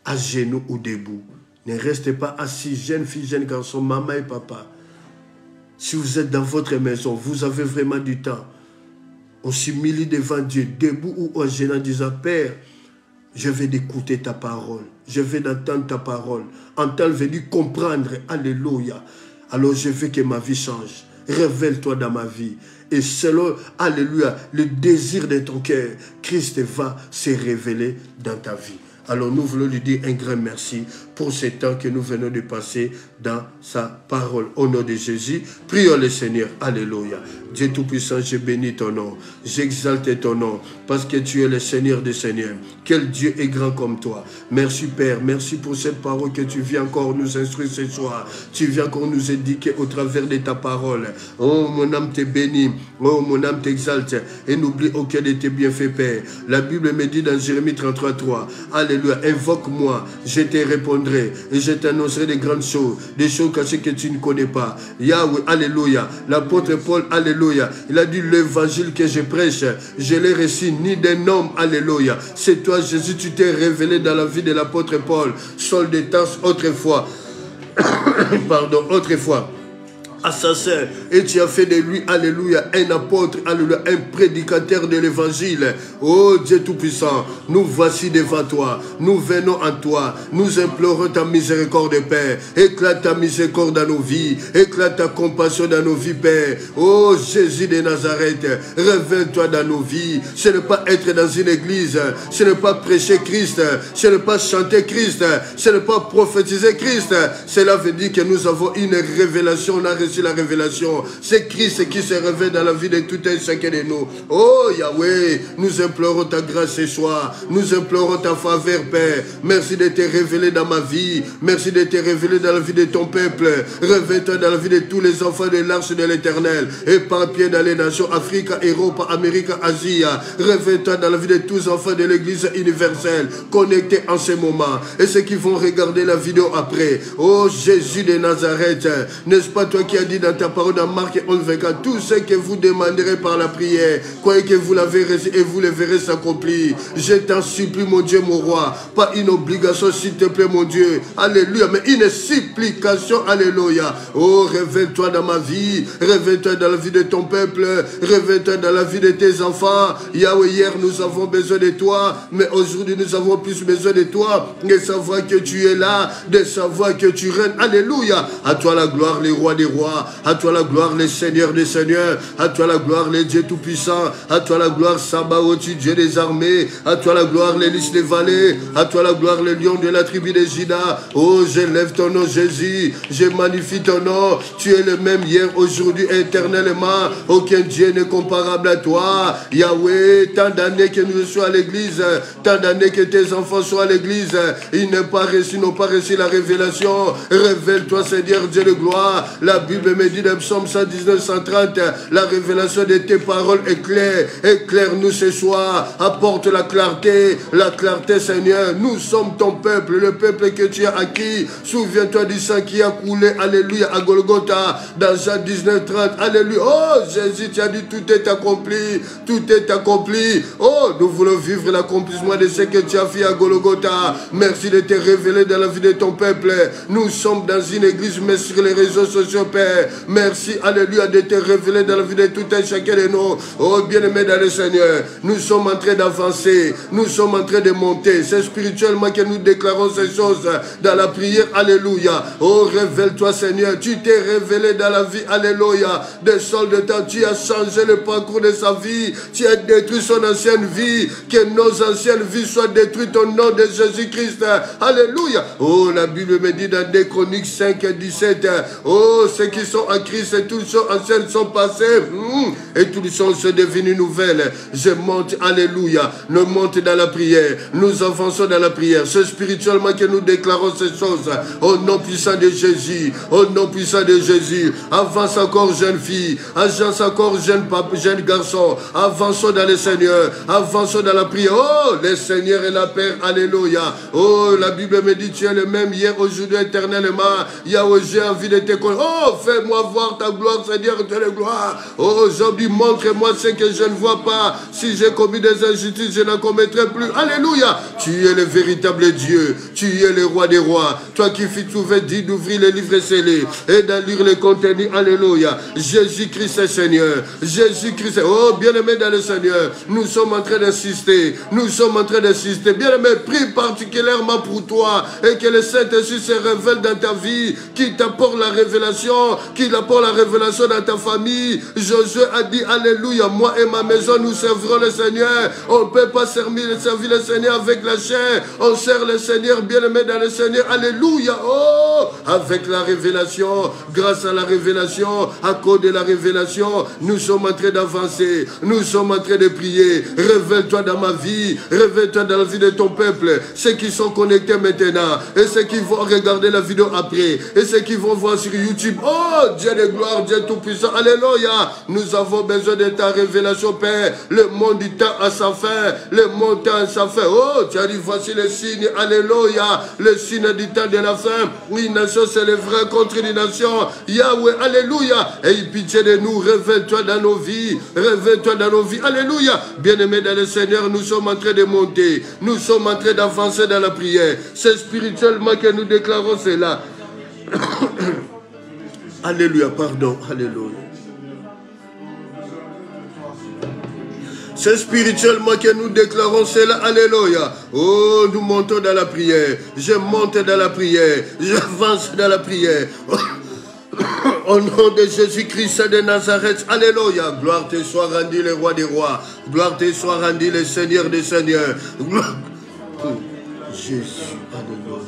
Speaker 1: à genoux ou debout. Ne restez pas assis, jeune fille, jeune garçon, maman et papa. Si vous êtes dans votre maison, vous avez vraiment du temps. On s'humilie devant Dieu, debout ou en genoux, en disant, Père, je vais écouter ta parole. Je vais entendre ta parole. Entendre veut dire comprendre. Alléluia. Alors je veux que ma vie change. Révèle-toi dans ma vie. Et selon, alléluia, le désir de ton cœur, Christ va se révéler dans ta vie. Alors nous voulons lui dire un grand merci pour ce temps que nous venons de passer dans sa parole. Au nom de Jésus, prions le Seigneur. Alléluia. Dieu Tout-Puissant, je bénis ton nom. J'exalte ton nom parce que tu es le Seigneur des Seigneurs. Quel Dieu est grand comme toi. Merci Père, merci pour cette parole que tu viens encore nous instruire ce soir. Tu viens encore nous éduquer au travers de ta parole. Oh, mon âme te bénit. Oh, mon âme t'exalte. Et n'oublie aucun de tes bienfaits, Père. La Bible me dit dans Jérémie 33:3, Alléluia, invoque-moi, je te répondrai et je t'annoncerai des grandes choses, des choses cachées que tu ne connais pas. Yahweh, Alléluia. L'apôtre Paul, Alléluia. Il a dit, l'évangile que je prêche, je l'ai reçu ni d'un homme, Alléluia. C'est toi, Jésus, tu t'es révélé dans la vie de l'apôtre Paul, Saul de Tarse, autrefois. Pardon, autrefois. assassin, et tu as fait de lui, alléluia, un apôtre, alléluia, un prédicateur de l'évangile. Oh Dieu Tout-Puissant, nous voici devant toi, nous venons à toi, nous implorons ta miséricorde, Père. Éclate ta miséricorde dans nos vies, éclate ta compassion dans nos vies, Père. Oh Jésus de Nazareth, révèle-toi dans nos vies. Ce n'est pas être dans une église, ce n'est pas prêcher Christ, ce n'est pas chanter Christ, ce n'est pas prophétiser Christ. Cela veut dire que nous avons une révélation, on a reçu la révélation. C'est Christ qui se révèle dans la vie de tout un chacun de nous. Oh Yahweh, nous implorons ta grâce ce soir, nous implorons ta faveur, Père. Merci de te révéler dans ma vie, merci de te révéler dans la vie de ton peuple. Révèle-toi dans la vie de tous les enfants de l'arche de l'Éternel, éparpillés dans les nations Afrique, Europe, Amérique, Asie. Révèle-toi dans la vie de tous les enfants de l'Église universelle, connectés en ce moment, et ceux qui vont regarder la vidéo après. Oh Jésus de Nazareth, n'est-ce pas toi qui as dit dans ta parole dans Marc 11:24, tout ce que vous demanderez par la prière, croyez que vous l'avez reçu et vous le verrez s'accomplir. Je t'en supplie, mon Dieu, mon roi, pas une obligation, s'il te plaît, mon Dieu, alléluia, mais une supplication, alléluia. Oh, révèle-toi dans ma vie, révèle-toi dans la vie de ton peuple, révèle-toi dans la vie de tes enfants. Yahweh, hier nous avons besoin de toi, mais aujourd'hui nous avons plus besoin de toi, de savoir que tu es là, de savoir que tu règnes, alléluia. À toi la gloire, les rois des rois, à toi la gloire, les seigneurs des seigneurs, à toi la gloire, les dieux tout-puissants, à toi la gloire, Sabaoth, Dieu des armées, à toi la gloire, les lys des vallées, à toi la gloire, les lions de la tribu de Juda. Oh, j'élève ton nom, Jésus, je magnifie ton nom, tu es le même hier, aujourd'hui, éternellement, aucun Dieu n'est comparable à toi, Yahweh. Tant d'années que nous sommes à l'église, tant d'années que tes enfants sont à l'église, ils n'ont pas reçu la révélation. Révèle-toi, Seigneur Dieu de gloire. La Bible me dit dans Psaume 119, 130, la révélation de tes paroles est claire. Éclaire-nous ce soir, apporte la clarté, Seigneur. Nous sommes ton peuple, le peuple que tu as acquis. Souviens-toi du sang qui a coulé, alléluia, à Golgotha, dans Jean 19, 30, alléluia. Oh Jésus, tu as dit tout est accompli, tout est accompli. Oh, nous voulons vivre l'accomplissement de ce que tu as fait à Golgotha. Merci de te révéler dans la vie de ton peuple. Nous sommes dans une église, mais sur les réseaux sociaux, Père. Merci, alléluia, de te révéler dans la vie de tout un chacun de nous. Oh, bien-aimé dans le Seigneur, nous sommes en train d'avancer, nous sommes en train de monter. C'est spirituellement que nous déclarons ces choses dans la prière, alléluia. Oh, révèle-toi, Seigneur. Tu t'es révélé dans la vie, alléluia, de Saul de temps. Tu as changé le parcours de sa vie. Tu as détruit son ancienne vie. Que nos anciennes vies soient détruites au nom de Jésus-Christ. Alléluia. Oh, la Bible me dit dans 2 Chroniques 5 et 17. Oh, ceux qui sont en Christ et toutes choses anciennes sont passées. Et toutes choses sont devenues nouvelles. Je monte, alléluia. Nous montons dans la prière. Nous avançons dans la prière. C'est spirituellement que nous déclarons ces choses. Au nom puissant de Jésus. Au nom puissant de Jésus. Avance encore, jeune fille. Avance encore, jeune garçon. Avançons dans le Seigneur. Avançons dans la prière. Oh, le Seigneur est la Père. Alléluia. Oh, la Bible me dit, tu es le même hier, aujourd'hui, éternellement. Yahweh, j'ai envie de te connaître. Oh, fais-moi voir ta gloire, Seigneur, de gloire. Oh, aujourd'hui, montre-moi ce que je ne vois pas. Si j'ai commis des injustices, je n'en commettrai plus. Alléluia. Tu es le véritable Dieu. Tu es le roi des rois. Toi qui fis trouver dit d'ouvrir les livres scellés et d'en lire les contenus. Alléluia. Jésus-Christ est Seigneur. Jésus-Christ est... Oh, bien-aimé dans le Seigneur, nous sommes en train d'insister. Nous sommes en train d'insister. Bien-aimé, prie particulièrement pour toi et que le Saint-Esprit se révèle dans ta vie, qu'il t'apporte la révélation, qu'il apporte la révélation dans ta famille. Josué a dit, alléluia, moi et ma maison, nous servirons le Seigneur. On ne peut pas servir le Seigneur avec la chair. On sert le Seigneur, bien-aimé dans le Seigneur. Alléluia. Oh, avec la révélation, grâce à la révélation, à cause de la révélation, nous sommes en train d'avancer. Nous sommes en train de prier. Révèle-toi dans ma vie. Révèle-toi dans la vie de ton peuple. Ceux qui sont connectés maintenant et ceux qui vont regarder la vidéo après et ceux qui vont voir sur YouTube. Oh, Dieu de gloire, Dieu tout-puissant. Alléluia. Nous avons besoin de ta révélation, Père. Le monde du temps a sa fin. Le monde a sa fin. Oh, tu as dit, voici le signe. Alléluia. Le signe du temps de la fin. Une nation s'élèvera contre une nation. Yahweh, alléluia. Aie pitié de nous. Révèle-toi dans nos vies. Révèle-toi dans nos vies. Alléluia. Bien-aimés dans le Seigneur, nous sommes en train de monter. Nous sommes en train d'avancer dans la prière. C'est spirituellement que nous déclarons cela. Alléluia, pardon. Alléluia. C'est spirituellement que nous déclarons cela. Alléluia. Oh, nous montons dans la prière. Je monte dans la prière. J'avance dans la prière. Au nom de Jésus-Christ de Nazareth. Alléluia. Gloire te soit rendue, le roi des rois. Gloire te soit rendue, le Seigneur des seigneurs. Gloire. Oh, Jésus. Alléluia.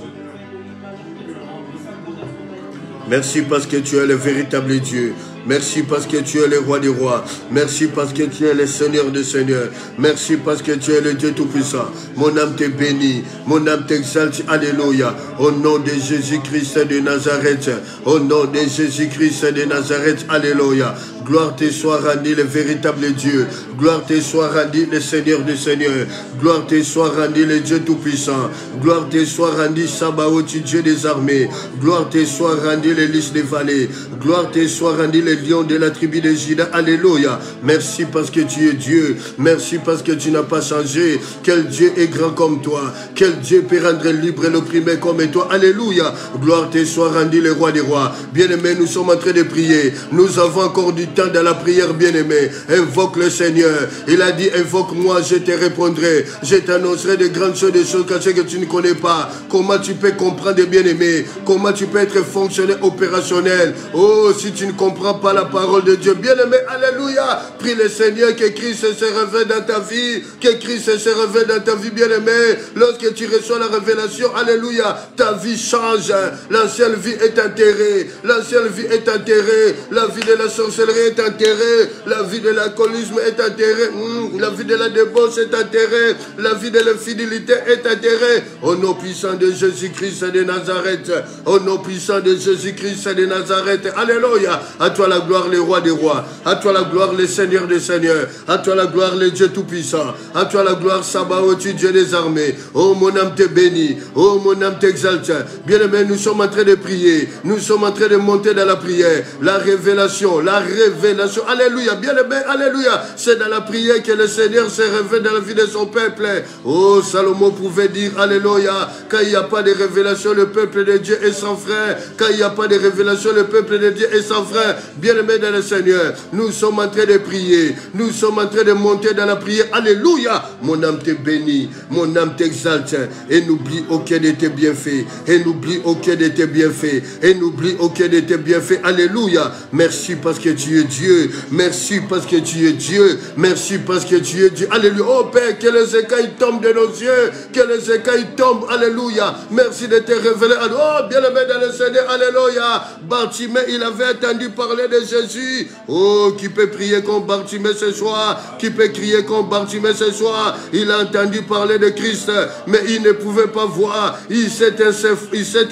Speaker 1: Merci parce que tu es le véritable Dieu. Merci parce que tu es le roi des rois. Merci parce que tu es le Seigneur des seigneurs. Merci parce que tu es le Dieu Tout-Puissant. Mon âme te bénit. Mon âme t'exalte. Alléluia. Au nom de Jésus-Christ de Nazareth. Au nom de Jésus-Christ de Nazareth. Alléluia. Gloire te soit rendue, le véritable Dieu. Gloire te soit rendue, le Seigneur des seigneurs. Gloire te soit rendue, le Dieu Tout-Puissant. Gloire te soit rendue, Sabaoth, Dieu des armées. Gloire te soit rendue, les lys des vallées. Gloire te soit rendue, les lions de la tribu de Juda. Alléluia. Merci parce que tu es Dieu. Merci parce que tu n'as pas changé. Quel Dieu est grand comme toi. Quel Dieu peut rendre libre l'opprimé comme toi. Alléluia. Gloire te soit rendue, le roi des rois. Bien-aimés, nous sommes en train de prier. Nous avons encore du temps dans la prière, bien-aimé. Invoque le Seigneur. Il a dit, invoque-moi, je te répondrai. Je t'annoncerai de grandes choses, des choses cachées que tu ne connais pas. Comment tu peux comprendre, bien-aimé? Comment tu peux être fonctionnaire opérationnel? Oh, si tu ne comprends pas la parole de Dieu, bien-aimé, alléluia. Prie le Seigneur que Christ se révèle dans ta vie. Que Christ se révèle dans ta vie, bien-aimé. Lorsque tu reçois la révélation, alléluia, ta vie change. L'ancienne vie est enterrée. L'ancienne vie est enterrée. La vie de la sorcellerie est enterrée. La vie de l'alcoolisme est enterrée. La vie de la débauche est enterrée. La vie de l'infidélité est enterrée. Au nom puissant de Jésus-Christ de Nazareth. Au nom puissant de Jésus-Christ de Nazareth. Alléluia. À toi la gloire, le roi des rois. À toi la gloire, le Seigneur des seigneurs. À toi la gloire, le Dieu tout-puissant. À toi la gloire, Sabaoth, Dieu des armées. Oh, mon âme te bénit. Oh, mon âme t'exalte. Bien-aimé, nous sommes en train de prier. Nous sommes en train de monter dans la prière. La révélation. La révélation. Alléluia. Bien-aimé, alléluia. C'est dans la prière que le Seigneur se révèle dans la vie de son peuple. Oh, Salomon pouvait dire, alléluia, quand il n'y a pas de révélation, le peuple de Dieu est sans frère. Quand il n'y a pas de révélation, le peuple de Dieu est sans frère. Bien-aimé dans le Seigneur, nous sommes en train de prier. Nous sommes en train de monter dans la prière. Alléluia. Mon âme te bénit. Mon âme t'exalte. Et n'oublie aucun de tes bienfaits. Et n'oublie aucun de tes bienfaits. Et n'oublie aucun de tes bienfaits. Alléluia. Merci parce que tu es Dieu. Merci parce que tu es Dieu. Merci parce que tu es Dieu. Alléluia. Oh Père, que les écailles tombent de nos yeux. Que les écailles tombent. Alléluia. Merci de te révéler. Oh, bien-aimé dans le Seigneur. Alléluia. Bartimée, il avait entendu parler de Jésus. Oh, qui peut prier comme Bartimée ce soir? Qui peut crier comme Bartimée ce soir? Il a entendu parler de Christ, mais il ne pouvait pas voir. Il s'est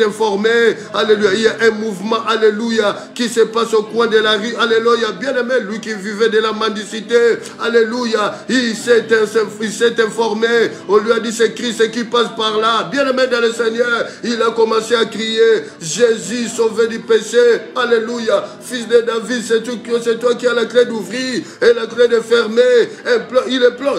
Speaker 1: informé. Alléluia. Il y a un mouvement, alléluia, qui se passe au coin de la rue. Alléluia. Bien-aimé, lui qui vivait de la mendicité. Alléluia. Il s'est informé. On lui a dit, c'est Christ qui passe par là. Bien-aimé dans le Seigneur, il a commencé à crier, Jésus, sauvé du péché. Alléluia. Fils de David, c'est toi qui as la clé d'ouvrir et la clé de fermer.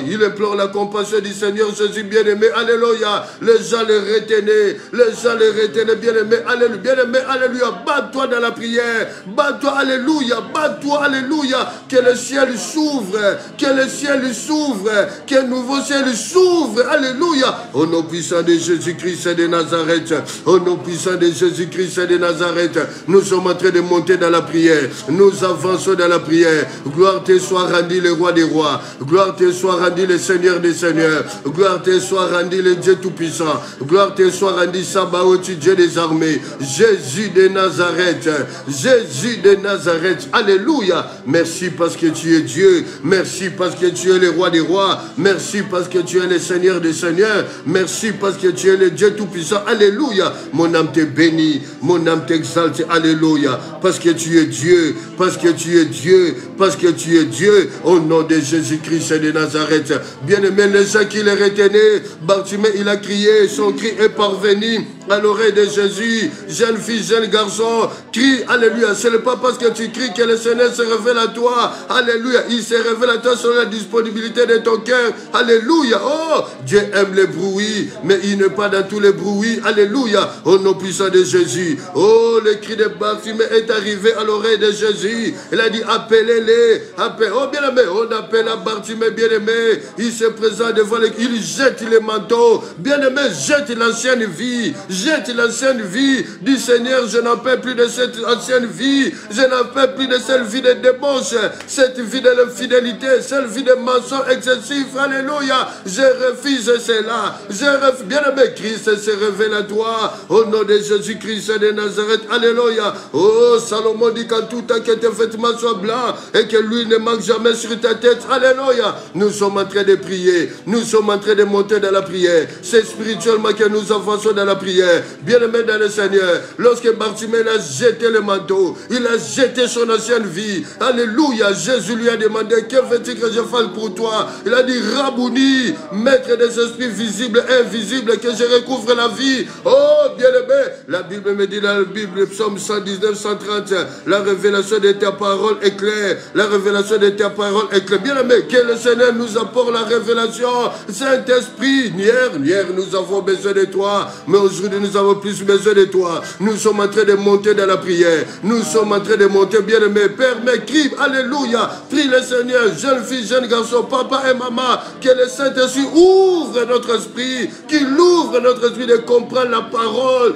Speaker 1: Il implore la compassion du Seigneur Jésus, bien-aimé. Alléluia. Les gens le retenaient. Les gens le retenaient, bien-aimé. Alléluia. Bien-aimé, alléluia. Bats-toi dans la prière. Bats-toi, alléluia. Bats-toi, alléluia. Que le ciel s'ouvre. Que le ciel s'ouvre. Que le nouveau ciel s'ouvre. Alléluia. Au nom puissant de Jésus-Christ de Nazareth. Au nom puissant de Jésus-Christ de Nazareth. Nous sommes en train de monter dans la prière. Nous avançons dans la prière. Gloire te soit rendue, le roi des rois. Gloire te soit rendue, le Seigneur des seigneurs. Gloire te soit rendue, le Dieu tout-puissant. Gloire te soit rendue, Sabaoth, Dieu des armées. Jésus de Nazareth. Jésus de Nazareth. Alléluia. Merci parce que tu es Dieu. Merci parce que tu es le roi des rois. Merci parce que tu es le Seigneur des seigneurs. Merci parce que tu es le Dieu tout-puissant. Alléluia. Mon âme te bénit. Mon âme t'exalte. Alléluia. Parce que tu es Dieu. Parce que tu es Dieu. parce que tu es Dieu, au nom de Jésus-Christ de Nazareth. Bien-aimé, les gens qui les retenaient, Bartimée, il a crié, son cri est parvenu à l'oreille de Jésus. Jeune fille, jeune garçon, crie, alléluia. Ce n'est pas parce que tu cries que le Seigneur se révèle à toi. Alléluia. Il se révèle à toi sur la disponibilité de ton cœur. Alléluia. Oh, Dieu aime les bruits, mais il n'est pas dans tous les bruits. Alléluia. Au nom puissant de Jésus. Oh, le cri de Bartimée est arrivé à l'oreille de Jésus. Il a dit, appelez-les. Oh, bien-aimé, on appelle à Bartimée, bien-aimé. Il se présente devant les... Il jette les manteaux. Bien-aimé, jette l'ancienne vie. Jette l'ancienne vie du Seigneur. Je n'en peux plus de cette ancienne vie. Je n'en peux plus de cette vie de débauche, cette vie de l'infidélité, cette vie de mensonges excessifs. Alléluia. Je refuse cela. Je refuse. Bien-aimé, Christ se révèle à toi. Au nom de Jésus-Christ de Nazareth. Alléluia. Oh, Salomon dit qu'en tout temps que tes vêtements soient blancs et que l'huile ne manque jamais sur ta tête. Alléluia. Nous sommes en train de prier. Nous sommes en train de monter dans la prière. C'est spirituellement que nous avançons dans la prière. Bien-aimé dans le Seigneur, lorsque Bartimée a jeté le manteau, il a jeté son ancienne vie. Alléluia. Jésus lui a demandé, que veux-tu que je fasse pour toi? Il a dit, Rabouni, maître des esprits visibles et invisibles, que je recouvre la vie. Oh, bien-aimé, la Bible me dit dans la Bible, Psaume 119, 130, la révélation de ta parole est claire. La révélation de ta parole est claire. Bien-aimé, que le Seigneur nous apporte la révélation. Saint-Esprit, hier nous avons besoin de toi, mais aujourd'hui nous avons plus besoin de toi. Nous sommes en train de monter dans la prière. Nous sommes en train de monter, bien-aimé. Père, mais crie, alléluia. Prie le Seigneur, jeune fille, jeune garçon, papa et maman, que le Saint-Esprit ouvre notre esprit, qu'il ouvre notre esprit de comprendre la parole,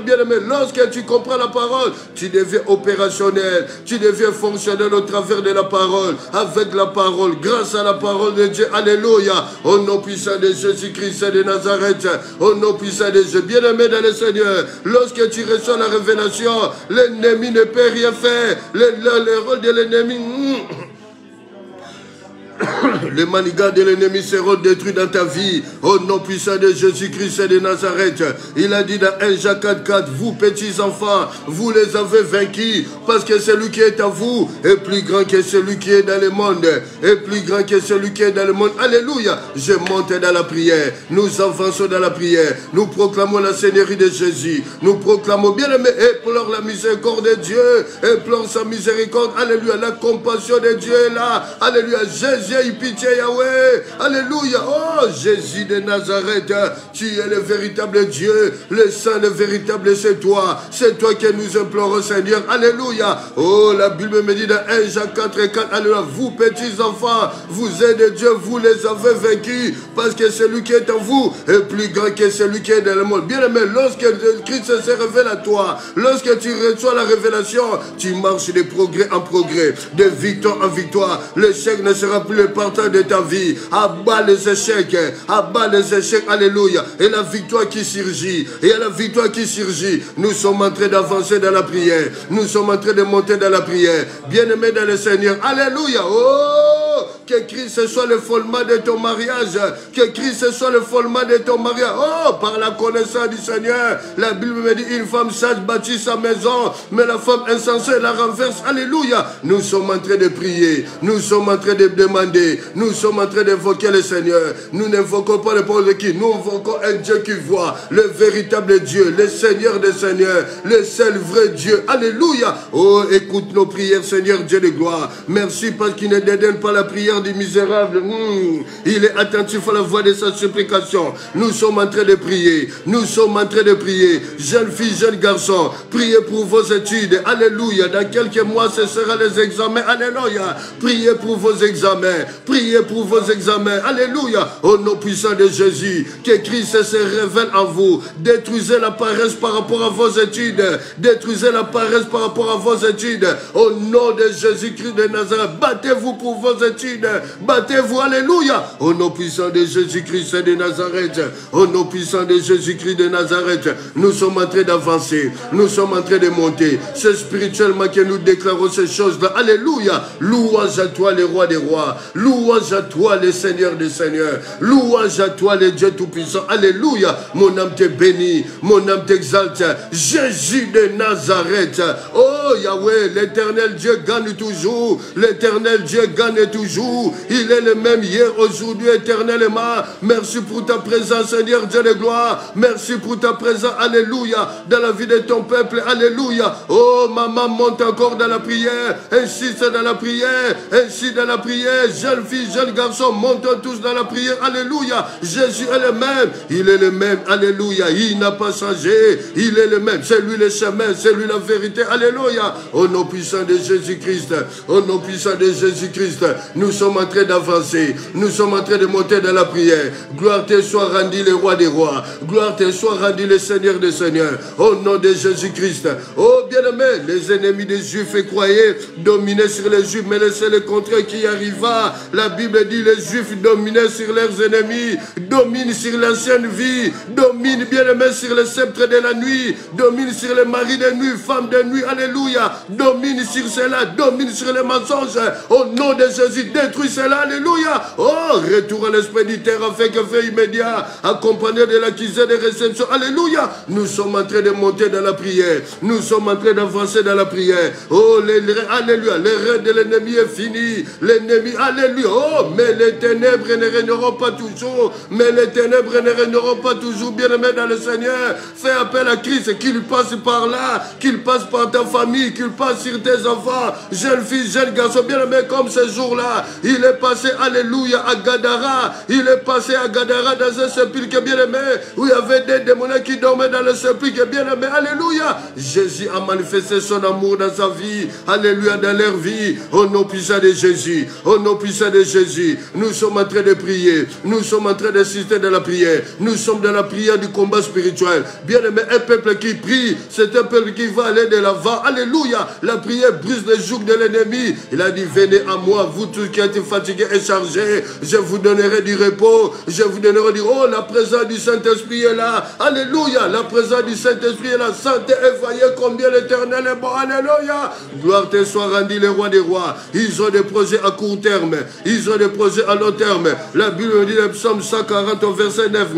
Speaker 1: bien-aimé. Lorsque tu comprends la parole, tu deviens opérationnel, tu deviens fonctionnel au travers de la parole, avec la parole, grâce à la parole de Dieu. Alléluia. Au nom puissant de Jésus-Christ de Nazareth, au nom puissant de Dieu. Bien-aimé dans le Seigneur, lorsque tu reçois la révélation, l'ennemi ne peut rien faire. Le rôle de l'ennemi... Le manigat de l'ennemi sera détruit dans ta vie. Au nom puissant de Jésus-Christ de Nazareth. Il a dit dans 1 Jacques 4:4, vous petits enfants, vous les avez vaincus, parce que celui qui est à vous est plus grand que celui qui est dans le monde. Est plus grand que celui qui est dans le monde. Alléluia. Je monte dans la prière. Nous avançons dans la prière. Nous proclamons la Seigneurie de Jésus. Nous proclamons, bien-aimé, implore la miséricorde de Dieu. Implore sa miséricorde. Alléluia. La compassion de Dieu est là. Alléluia. Jésus, pitié Yahweh. Alléluia. Oh, Jésus de Nazareth, tu es le véritable Dieu. Le Saint, le véritable, c'est toi. C'est toi que nous implorons, Seigneur. Alléluia. Oh, la Bible me dit dans 1 Jacques 4:4, alléluia. Vous, petits enfants, vous êtes de Dieu, vous les avez vaincus, parce que celui qui est en vous est plus grand que celui qui est dans le monde. Bien aimé, lorsque Christ se révèle à toi, lorsque tu reçois la révélation, tu marches de progrès en progrès, de victoire en victoire. L'échec ne sera plus le partage de ta vie. Abat les échecs, abat les échecs, alléluia. Et la victoire qui surgit, et la victoire qui surgit. Nous sommes en train d'avancer dans la prière. Nous sommes en train de monter dans la prière. Bien-aimé dans le Seigneur, alléluia. Oh, que Christ soit le fondement de ton mariage. Que Christ soit le fondement de ton mariage. Oh, par la connaissance du Seigneur. La Bible me dit, une femme sage bâtit sa maison, mais la femme insensée la renverse. Alléluia. Nous sommes en train de prier. Nous sommes en train de demander. Nous sommes en train d'évoquer le Seigneur. Nous n'invoquons pas le pauvre de qui. Nous invoquons un Dieu qui voit. Le véritable Dieu. Le Seigneur des Seigneurs. Le seul vrai Dieu. Alléluia. Oh, écoute nos prières, Seigneur Dieu de gloire. Merci parce qu'il ne dédaigne pas la prière du misérable. Il est attentif à la voix de sa supplication. Nous sommes en train de prier. Nous sommes en train de prier. Jeunes filles, jeunes garçons, priez pour vos études. Alléluia. Dans quelques mois, ce sera les examens. Alléluia. Priez pour vos examens. Priez pour vos examens. Alléluia. Au nom puissant de Jésus, que Christ se révèle en vous. Détruisez la paresse par rapport à vos études. Détruisez la paresse par rapport à vos études. Au nom de Jésus-Christ de Nazareth, battez-vous pour vos études. Battez-vous, alléluia. Au nom puissant de Jésus-Christ de Nazareth. Au nom puissant de Jésus-Christ de Nazareth. Nous sommes en train d'avancer. Nous sommes en train de monter. C'est spirituellement que nous déclarons ces choses-là. Alléluia. Louange à toi, le roi des rois. Louange à toi, le Seigneur des seigneurs. Louange à toi, le Dieu tout-puissant. Alléluia. Mon âme te bénit. Mon âme t'exalte. Jésus de Nazareth. Oh Yahweh, l'éternel Dieu gagne toujours. L'éternel Dieu gagne toujours. Il est le même hier, aujourd'hui, éternellement. Merci pour ta présence, Seigneur Dieu de gloire. Merci pour ta présence. Alléluia. Dans la vie de ton peuple. Alléluia. Oh, maman, monte encore dans la prière. Insiste dans la prière. Insiste dans la prière. Jeune fille, jeune garçon, montons tous dans la prière. Alléluia. Jésus est le même. Il est le même. Alléluia. Il n'a pas changé. Il est le même. C'est lui le chemin. C'est lui la vérité. Alléluia. Au nom puissant de Jésus-Christ. Au nom puissant de Jésus-Christ. Nous sommes en train d'avancer. Nous sommes en train de monter dans la prière. Gloire te soit rendue, le roi des rois. Gloire te soit rendue, le Seigneur des seigneurs. Au nom de Jésus-Christ. Oh bien-aimé, les ennemis des Juifs et croyaient dominer sur les Juifs, mais c'est le contraire qui arriva. La Bible dit les Juifs dominaient sur leurs ennemis, dominent sur l'ancienne vie, dominent bien-aimé sur le sceptre de la nuit, dominent sur les maris de nuit, femmes de nuit, alléluia, dominent sur cela, dominent sur les mensonges. Au nom de Jésus, détruis cela, alléluia. Oh, retour à l'expéditeur afin que fait immédiat, accompagné de l'accusé de réception, alléluia. Nous sommes en train de monter dans la prière, nous sommes en train d'avancer dans la prière. Oh, alléluia, le règne de l'ennemi est fini, l'ennemi, alléluia. Oh, mais les ténèbres ne régneront pas toujours, mais les ténèbres ne régneront pas toujours, bien-aimé dans le Seigneur. Fais appel à Christ, qu'il passe par là, qu'il passe par ta famille, qu'il passe sur tes enfants, jeunes filles, jeunes garçons, bien-aimé, comme ce jour-là. Il est passé, alléluia, à Gadara. Il est passé à Gadara dans un sépulcre, bien-aimé, où il y avait des démons qui dormaient dans le sépulcre, bien-aimé, alléluia. Jésus a manifesté son amour dans sa vie, alléluia, dans leur vie. Au nom puissant de Jésus, au nom puissant de Jésus, nous sommes en train de prier, nous sommes en train d'assister dans la prière, nous sommes dans la prière du combat spirituel. Bien-aimé, un peuple qui prie, c'est un peuple qui va aller de l'avant, alléluia. La prière brise les jougs de l'ennemi. Il a dit, venez à moi, vous tous qui êtes fatigués et chargés, je vous donnerai du repos, je vous donnerai du... Oh, la présence du Saint-Esprit est là, alléluia, la présence du Saint-Esprit est là. Sentez et voyez combien l'Éternel est bon, alléluia. Gloire te soit rendue, le roi des rois. Ils ont des projets à court terme, ils ont des projets à long terme. La Bible dit, le psaume 140 au verset 9,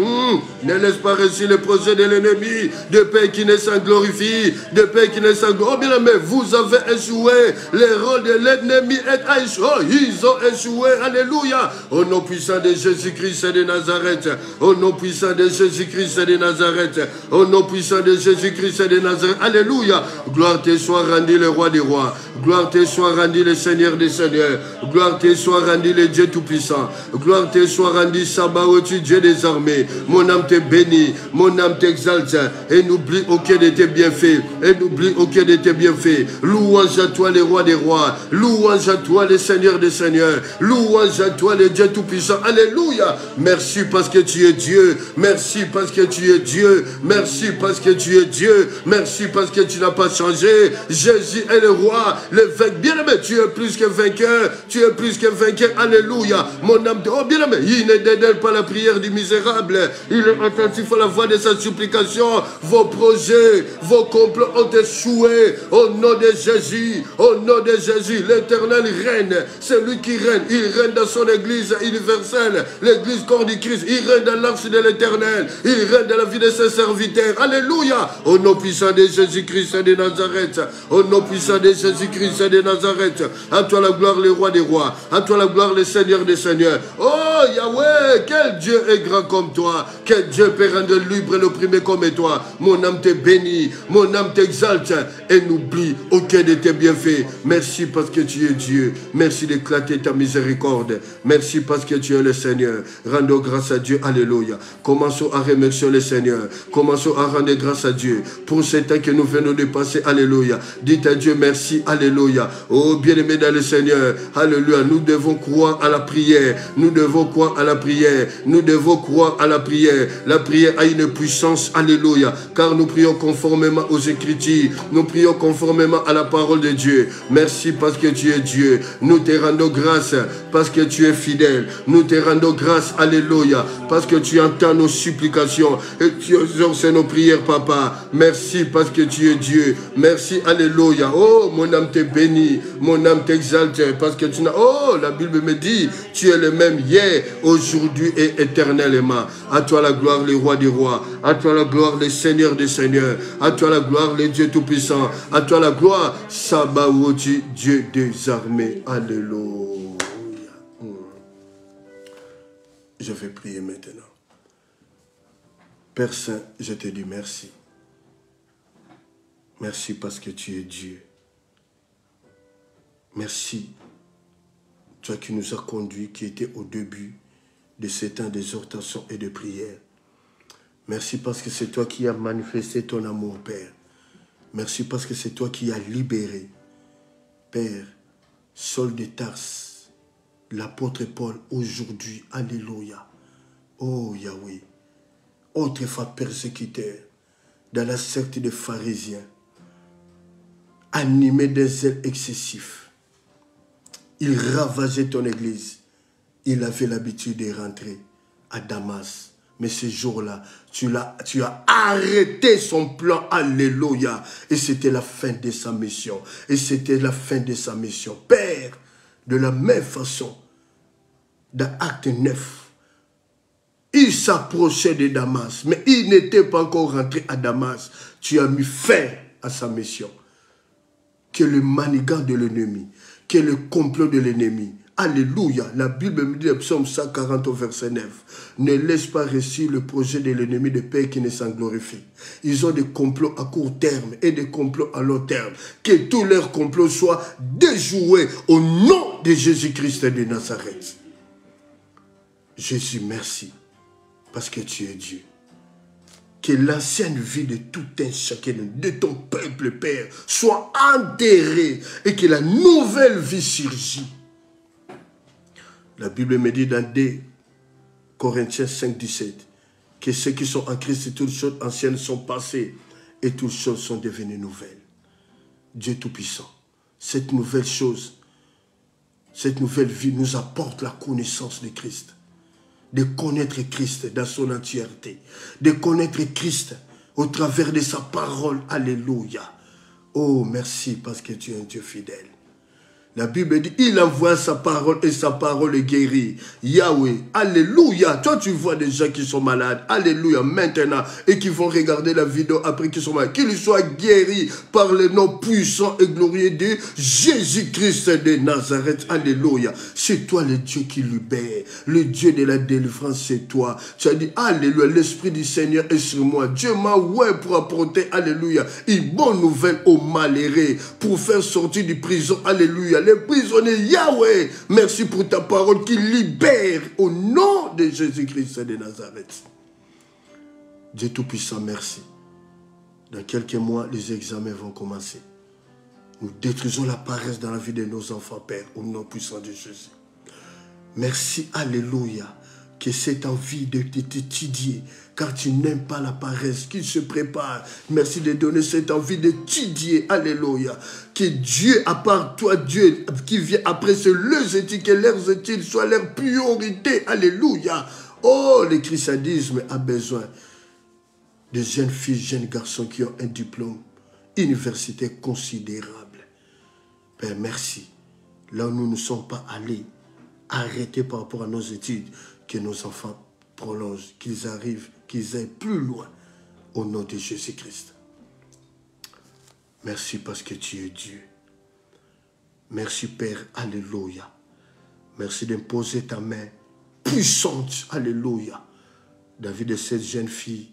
Speaker 1: ne laisse pas réussir le projet de l'ennemi, de paix qui ne s'en glorifie, de paix qui ne s'en glorifie. Oh bien aimé, vous avez échoué, les rôles de l'ennemi est échoué. Oh, ils ont échoué, alléluia. Au nom puissant de Jésus-Christ de Nazareth, au nom puissant de Jésus-Christ de Nazareth, au nom puissant de Jésus-Christ de Nazareth, alléluia. Gloire te soit rendue, le roi des rois. Gloire te soit rendue, le Seigneur des seigneurs. Gloire te soit rendue, le Dieu tout-puissant. Gloire te soit rendue, Sabaoth, Dieu des armées. Mon âme te bénit, mon âme t'exalte. Et n'oublie aucun de tes bienfaits. Et n'oublie aucun de tes bienfaits. Louange à toi, le roi des rois. Louange à toi, le Seigneur des seigneurs. Louange à toi, le Dieu tout-puissant. Alléluia. Merci parce que tu es Dieu. Merci parce que tu es Dieu. Merci parce que tu es Dieu. Merci parce que tu n'as pas changé. Jésus est le roi, le vainqueur. Bien-aimé, tu es plus que vainqueur. Tu es plus que vainqueur. Alléluia. Mon âme, oh bien-aimé, il ne dédaigne pas la prière du misérable. Il est attentif à la voix de sa supplication. Vos projets, vos complots ont échoué. Au nom de Jésus, au nom de Jésus, l'Éternel règne. C'est lui qui règne. Il règne dans son église universelle, l'église corps du Christ. Il règne dans l'arche de l'Éternel. Il règne dans la vie de ses serviteurs. Alléluia. Au nom puissant de Jésus-Christ de Nazareth. Au nom puissant de Jésus-Christ de Nazareth. À toi la gloire, le roi des rois. À toi la gloire, le Seigneur des seigneurs. Oh Yahweh, quel Dieu est grand comme toi. Quel Dieu peut rendre libre l'opprimé comme toi. Mon âme te bénit, mon âme t'exalte. Et n'oublie aucun de tes bienfaits. Merci parce que tu es Dieu. Merci d'éclater ta miséricorde. Merci parce que tu es le Seigneur. Rendons grâce à Dieu. Alléluia. Commençons à remercier le Seigneur. Commençons à rendre grâce à Dieu pour ce temps que nous venons de passer. Alléluia. Dites à Dieu merci. Alléluia. Oh bien-aimé dans le Seigneur. Alléluia. Nous devons croire à la prière. Nous devons croire à la prière. Nous devons croire à la prière. La prière a une puissance, alléluia, car nous prions conformément aux Écritures. Nous prions conformément à la parole de Dieu. Merci parce que tu es Dieu. Nous te rendons grâce parce que tu es fidèle. Nous te rendons grâce, alléluia, parce que tu entends nos supplications et tu exauces nos prières, papa. Merci parce que tu es Dieu. Merci, alléluia. Oh, mon âme te bénit, mon âme t'exalte parce que tu n'as... Oh, la Bible me dit, tu es le même hier, aujourd'hui et éternellement. À toi la gloire, les rois des rois. À toi la gloire, les seigneurs des seigneurs. À toi la gloire, les dieux tout-puissants. À toi la gloire, Sabaothi, Dieu des armées. Alléluia. Je vais prier maintenant. Père Saint, je te dis merci. Merci parce que tu es Dieu. Merci, toi qui nous as conduits, qui était au début de ces temps d'exhortation et de prière. Merci parce que c'est toi qui as manifesté ton amour, Père. Merci parce que c'est toi qui as libéré, Père, Saul de Tarse, l'apôtre Paul, aujourd'hui, alléluia. Oh Yahweh, autrefois persécuteur, dans la secte des pharisiens, animé d'un zèle excessif. Il ravageait ton église. Il avait l'habitude de rentrer à Damas. Mais ce jour-là, tu as arrêté son plan. Alléluia. Et c'était la fin de sa mission. Et c'était la fin de sa mission. Père, de la même façon, dans Acte 9, il s'approchait de Damas. Mais il n'était pas encore rentré à Damas. Tu as mis fin à sa mission. Que le manigant de l'ennemi, que le complot de l'ennemi. Alléluia. La Bible me dit, le psaume 140 au verset 9. Ne laisse pas réussir le projet de l'ennemi de paix qui ne s'en glorifie. Ils ont des complots à court terme et des complots à long terme. Que tous leurs complots soient déjoués au nom de Jésus-Christ de Nazareth. Jésus, merci. Parce que tu es Dieu. Que l'ancienne vie de tout un chacun de ton peuple, Père, soit enterrée et que la nouvelle vie surgit. La Bible me dit dans 2 Corinthiens 5, 17 que ceux qui sont en Christ, toutes choses anciennes sont passées et toutes choses sont devenues nouvelles. Dieu Tout-Puissant, cette nouvelle chose, cette nouvelle vie nous apporte la connaissance de Christ. De connaître Christ dans son entièreté. De connaître Christ au travers de sa parole. Alléluia. Oh, merci parce que tu es un Dieu fidèle. La Bible dit, il envoie sa parole et sa parole est guérie. Yahweh, alléluia. Toi, tu vois des gens qui sont malades. Alléluia, maintenant. Et qui vont regarder la vidéo après qu'ils sont malades. Qu'ils soient guéris par le nom puissant et glorieux de Jésus-Christ de Nazareth. Alléluia. C'est toi le Dieu qui libère. Le Dieu de la délivrance, c'est toi. Tu as dit, alléluia, l'Esprit du Seigneur est sur moi. Dieu m'a oué pour apporter, alléluia, une bonne nouvelle aux malheureux. Pour faire sortir du prison, alléluia. Les prisonniers, Yahweh, merci pour ta parole qui libère au nom de Jésus-Christ de Nazareth. Dieu Tout-Puissant, merci. Dans quelques mois, les examens vont commencer. Nous détruisons la paresse dans la vie de nos enfants, Père, au nom puissant de Jésus. Merci, alléluia, que cette envie de t'étudier, car tu n'aimes pas la paresse, qu'il se prépare. Merci de donner cette envie d'étudier, alléluia. Que Dieu, à part toi, Dieu qui vient après, c'est leurs études, que leurs études soient leur priorité, alléluia. Oh, le christianisme a besoin de jeunes filles, jeunes garçons qui ont un diplôme universitaire considérable. Père, merci. Là où nous ne sommes pas allés, arrêtés par rapport à nos études, que nos enfants prolongent, qu'ils arrivent, qu'ils aillent plus loin au nom de Jésus-Christ. Merci parce que tu es Dieu. Merci Père, alléluia. Merci d'imposer ta main puissante, alléluia, dans la vie de cette jeune fille.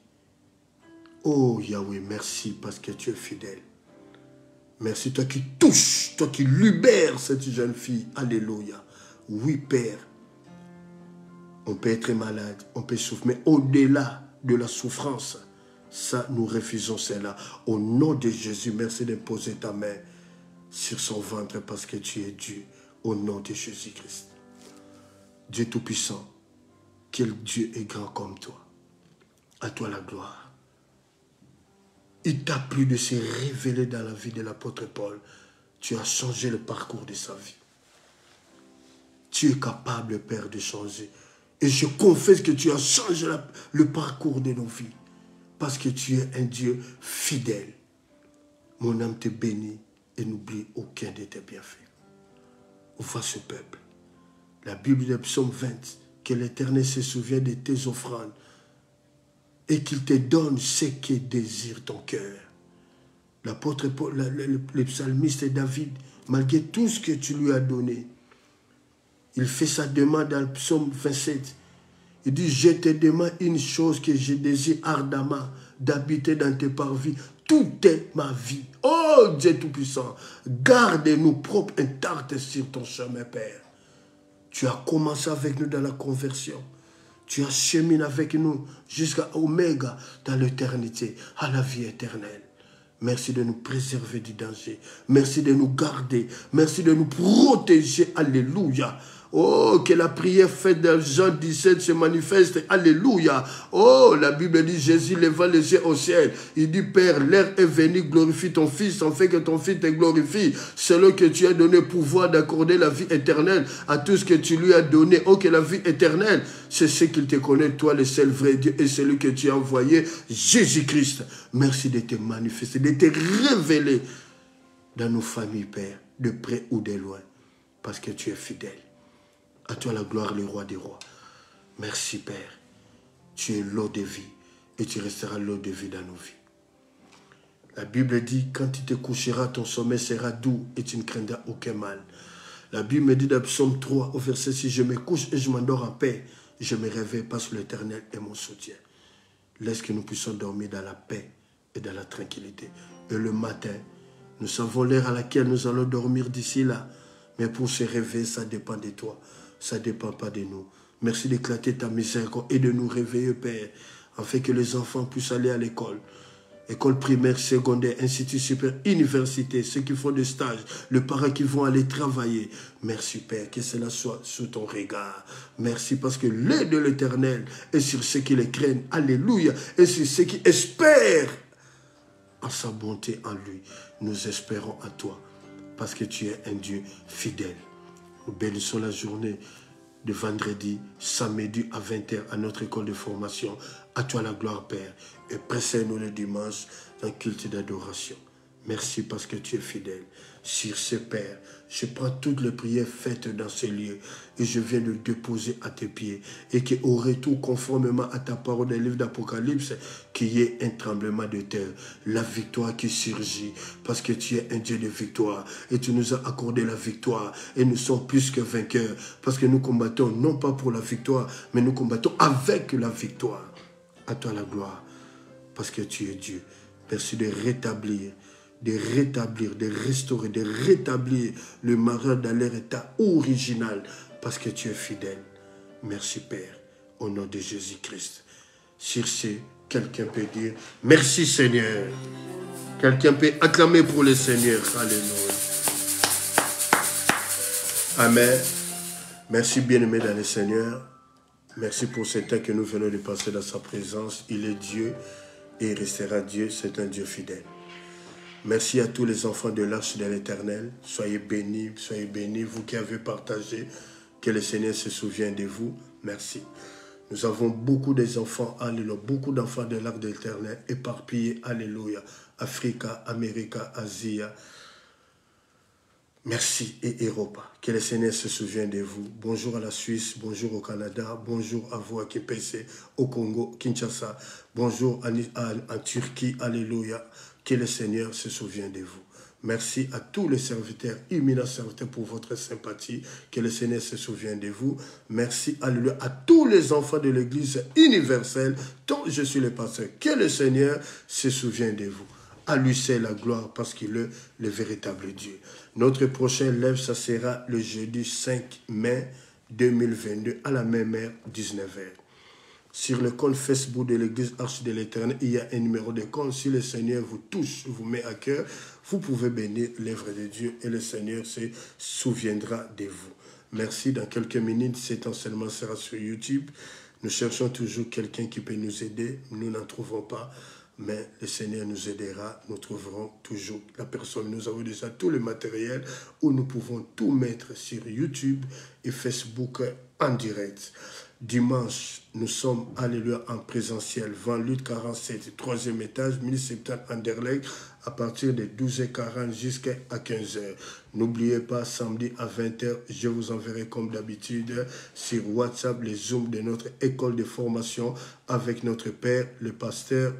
Speaker 1: Oh Yahweh, merci parce que tu es fidèle. Merci toi qui touches, toi qui libères cette jeune fille, alléluia. Oui Père, on peut être malade, on peut souffrir, mais au-delà de la souffrance, ça, nous refusons cela. Au nom de Jésus, merci de poser ta main sur son ventre parce que tu es Dieu. Au nom de Jésus-Christ. Dieu Tout-Puissant, Quel Dieu est grand comme toi. À toi la gloire. Il t'a plu de se révéler dans la vie de l'apôtre Paul. Tu as changé le parcours de sa vie. Tu es capable, Père, de changer. Et je confesse que tu as changé le parcours de nos vies. Parce que tu es un Dieu fidèle. Mon âme te bénit et n'oublie aucun de tes bienfaits. Vois ce peuple. La Bible de Psaume 20, que l'Éternel se souvient de tes offrandes et qu'il te donne ce que désire ton cœur. L'apôtre Paul, le psalmiste David, malgré tout ce que tu lui as donné, il fait sa demande dans le psaume 27. Il dit, je te demande une chose que je désire ardemment, d'habiter dans tes parvis toute ma vie. Oh Dieu Tout-Puissant, garde-nous propres intacts sur ton chemin, Père. Tu as commencé avec nous dans la conversion. Tu as cheminé avec nous jusqu'à Oméga dans l'éternité, à la vie éternelle. Merci de nous préserver du danger. Merci de nous garder. Merci de nous protéger. Alléluia. Oh, que la prière faite dans Jean 17 se manifeste. Alléluia. Oh, la Bible dit, Jésus leva les yeux au ciel. Il dit, Père, l'heure est venue, glorifie ton Fils, en fait que ton Fils te glorifie. Selon que tu as donné pouvoir d'accorder la vie éternelle à tout ce que tu lui as donné. Oh, que la vie éternelle, c'est ce qu'il te connaît, toi, le seul vrai Dieu, et celui que tu as envoyé, Jésus-Christ. Merci de te manifester, de te révéler dans nos familles, Père, de près ou de loin, parce que tu es fidèle. À toi la gloire, le roi des rois. Merci, Père. Tu es l'eau de vie et tu resteras l'eau de vie dans nos vies. La Bible dit, quand tu te coucheras, ton sommeil sera doux et tu ne craindras aucun mal. La Bible me dit dans Psaume 3, au verset 6, je me couche et je m'endors en paix. Je me réveille parce que l'Éternel est mon soutien. Laisse que nous puissions dormir dans la paix et dans la tranquillité. Et le matin, nous savons l'heure à laquelle nous allons dormir d'ici là. Mais pour se réveiller, ça dépend de toi. Ça ne dépend pas de nous. Merci d'éclater ta miséricorde et de nous réveiller, Père, afin que les enfants puissent aller à l'école. École primaire, secondaire, institut supérieur, université, ceux qui font des stages, les parents qui vont aller travailler. Merci, Père, que cela soit sous ton regard. Merci parce que l'œil de l'Éternel est sur ceux qui les craignent. Alléluia. Et sur ceux qui espèrent en sa bonté en lui. Nous espérons à toi parce que tu es un Dieu fidèle. Nous bénissons la journée de vendredi, samedi à 20h à notre école de formation. À toi la gloire, Père. Et pressez-nous le dimanche dans le culte d'adoration. Merci parce que tu es fidèle. Sur ce, Père, je prends toutes les prières faites dans ce lieu et je viens de déposer à tes pieds. Et qu'au retour, conformément à ta parole dans le livre d'Apocalypse, qu'il y ait un tremblement de terre, la victoire qui surgit, parce que tu es un Dieu de victoire et tu nous as accordé la victoire et nous sommes plus que vainqueurs parce que nous combattons non pas pour la victoire, mais nous combattons avec la victoire. À toi la gloire, parce que tu es Dieu. Merci de rétablir, de restaurer, de rétablir le mariage dans leur état original, parce que tu es fidèle. Merci, Père, au nom de Jésus-Christ. Sur ce, quelqu'un peut dire, merci Seigneur. Quelqu'un peut acclamer pour le Seigneur. Alléluia. Amen. Merci, bien-aimé dans le Seigneur. Merci pour ce temps que nous venons de passer dans sa présence. Il est Dieu et il restera Dieu. C'est un Dieu fidèle. Merci à tous les enfants de l'Arche de l'Éternel. Soyez bénis, vous qui avez partagé. Que le Seigneur se souvienne de vous. Merci. Nous avons beaucoup d'enfants, alléluia, beaucoup d'enfants de l'Arche de l'Éternel éparpillés, alléluia. Afrique, Amérique, Asie. Merci et Europa. Que le Seigneur se souvienne de vous. Bonjour à la Suisse, bonjour au Canada, bonjour à vous à Kipese, au Congo, Kinshasa. Bonjour en Turquie, alléluia. Que le Seigneur se souvienne de vous. Merci à tous les serviteurs, imminents serviteurs pour votre sympathie. Que le Seigneur se souvienne de vous. Merci, alléluia, à tous les enfants de l'Église universelle dont je suis le pasteur. Que le Seigneur se souvienne de vous. À lui c'est la gloire parce qu'il est le véritable Dieu. Notre prochain live, ça sera le jeudi 5 mai 2022 à la même heure, 19h. Sur le compte Facebook de l'Église Arche de l'Éternel, il y a un numéro de compte. Si le Seigneur vous touche, vous met à cœur, vous pouvez bénir l'œuvre de Dieu et le Seigneur se souviendra de vous. Merci. Dans quelques minutes, cet enseignement sera sur YouTube. Nous cherchons toujours quelqu'un qui peut nous aider. Nous n'en trouvons pas. Mais le Seigneur nous aidera, nous trouverons toujours la personne. Nous avons déjà tout le matériel où nous pouvons tout mettre sur YouTube et Facebook en direct. Dimanche, nous sommes, alléluia, en présentiel, 20 lutte 47, 3e étage, 1070 Anderlecht, à partir de 12h40 jusqu'à 15h. N'oubliez pas, samedi à 20h, je vous enverrai comme d'habitude sur WhatsApp les Zooms de notre école de formation avec notre Père, le pasteur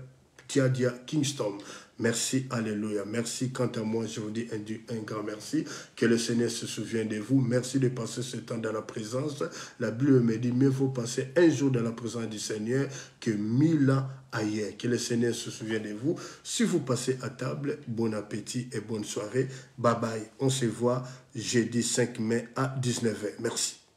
Speaker 1: Tiadia Kingston. Merci, alléluia. Merci, quant à moi, je vous dis un grand merci. Que le Seigneur se souvienne de vous. Merci de passer ce temps dans la présence. La Bible me dit, mieux vaut passer un jour dans la présence du Seigneur que 1000 ans ailleurs. Que le Seigneur se souvienne de vous. Si vous passez à table, bon appétit et bonne soirée. Bye bye. On se voit jeudi 5 mai à 19h. Merci.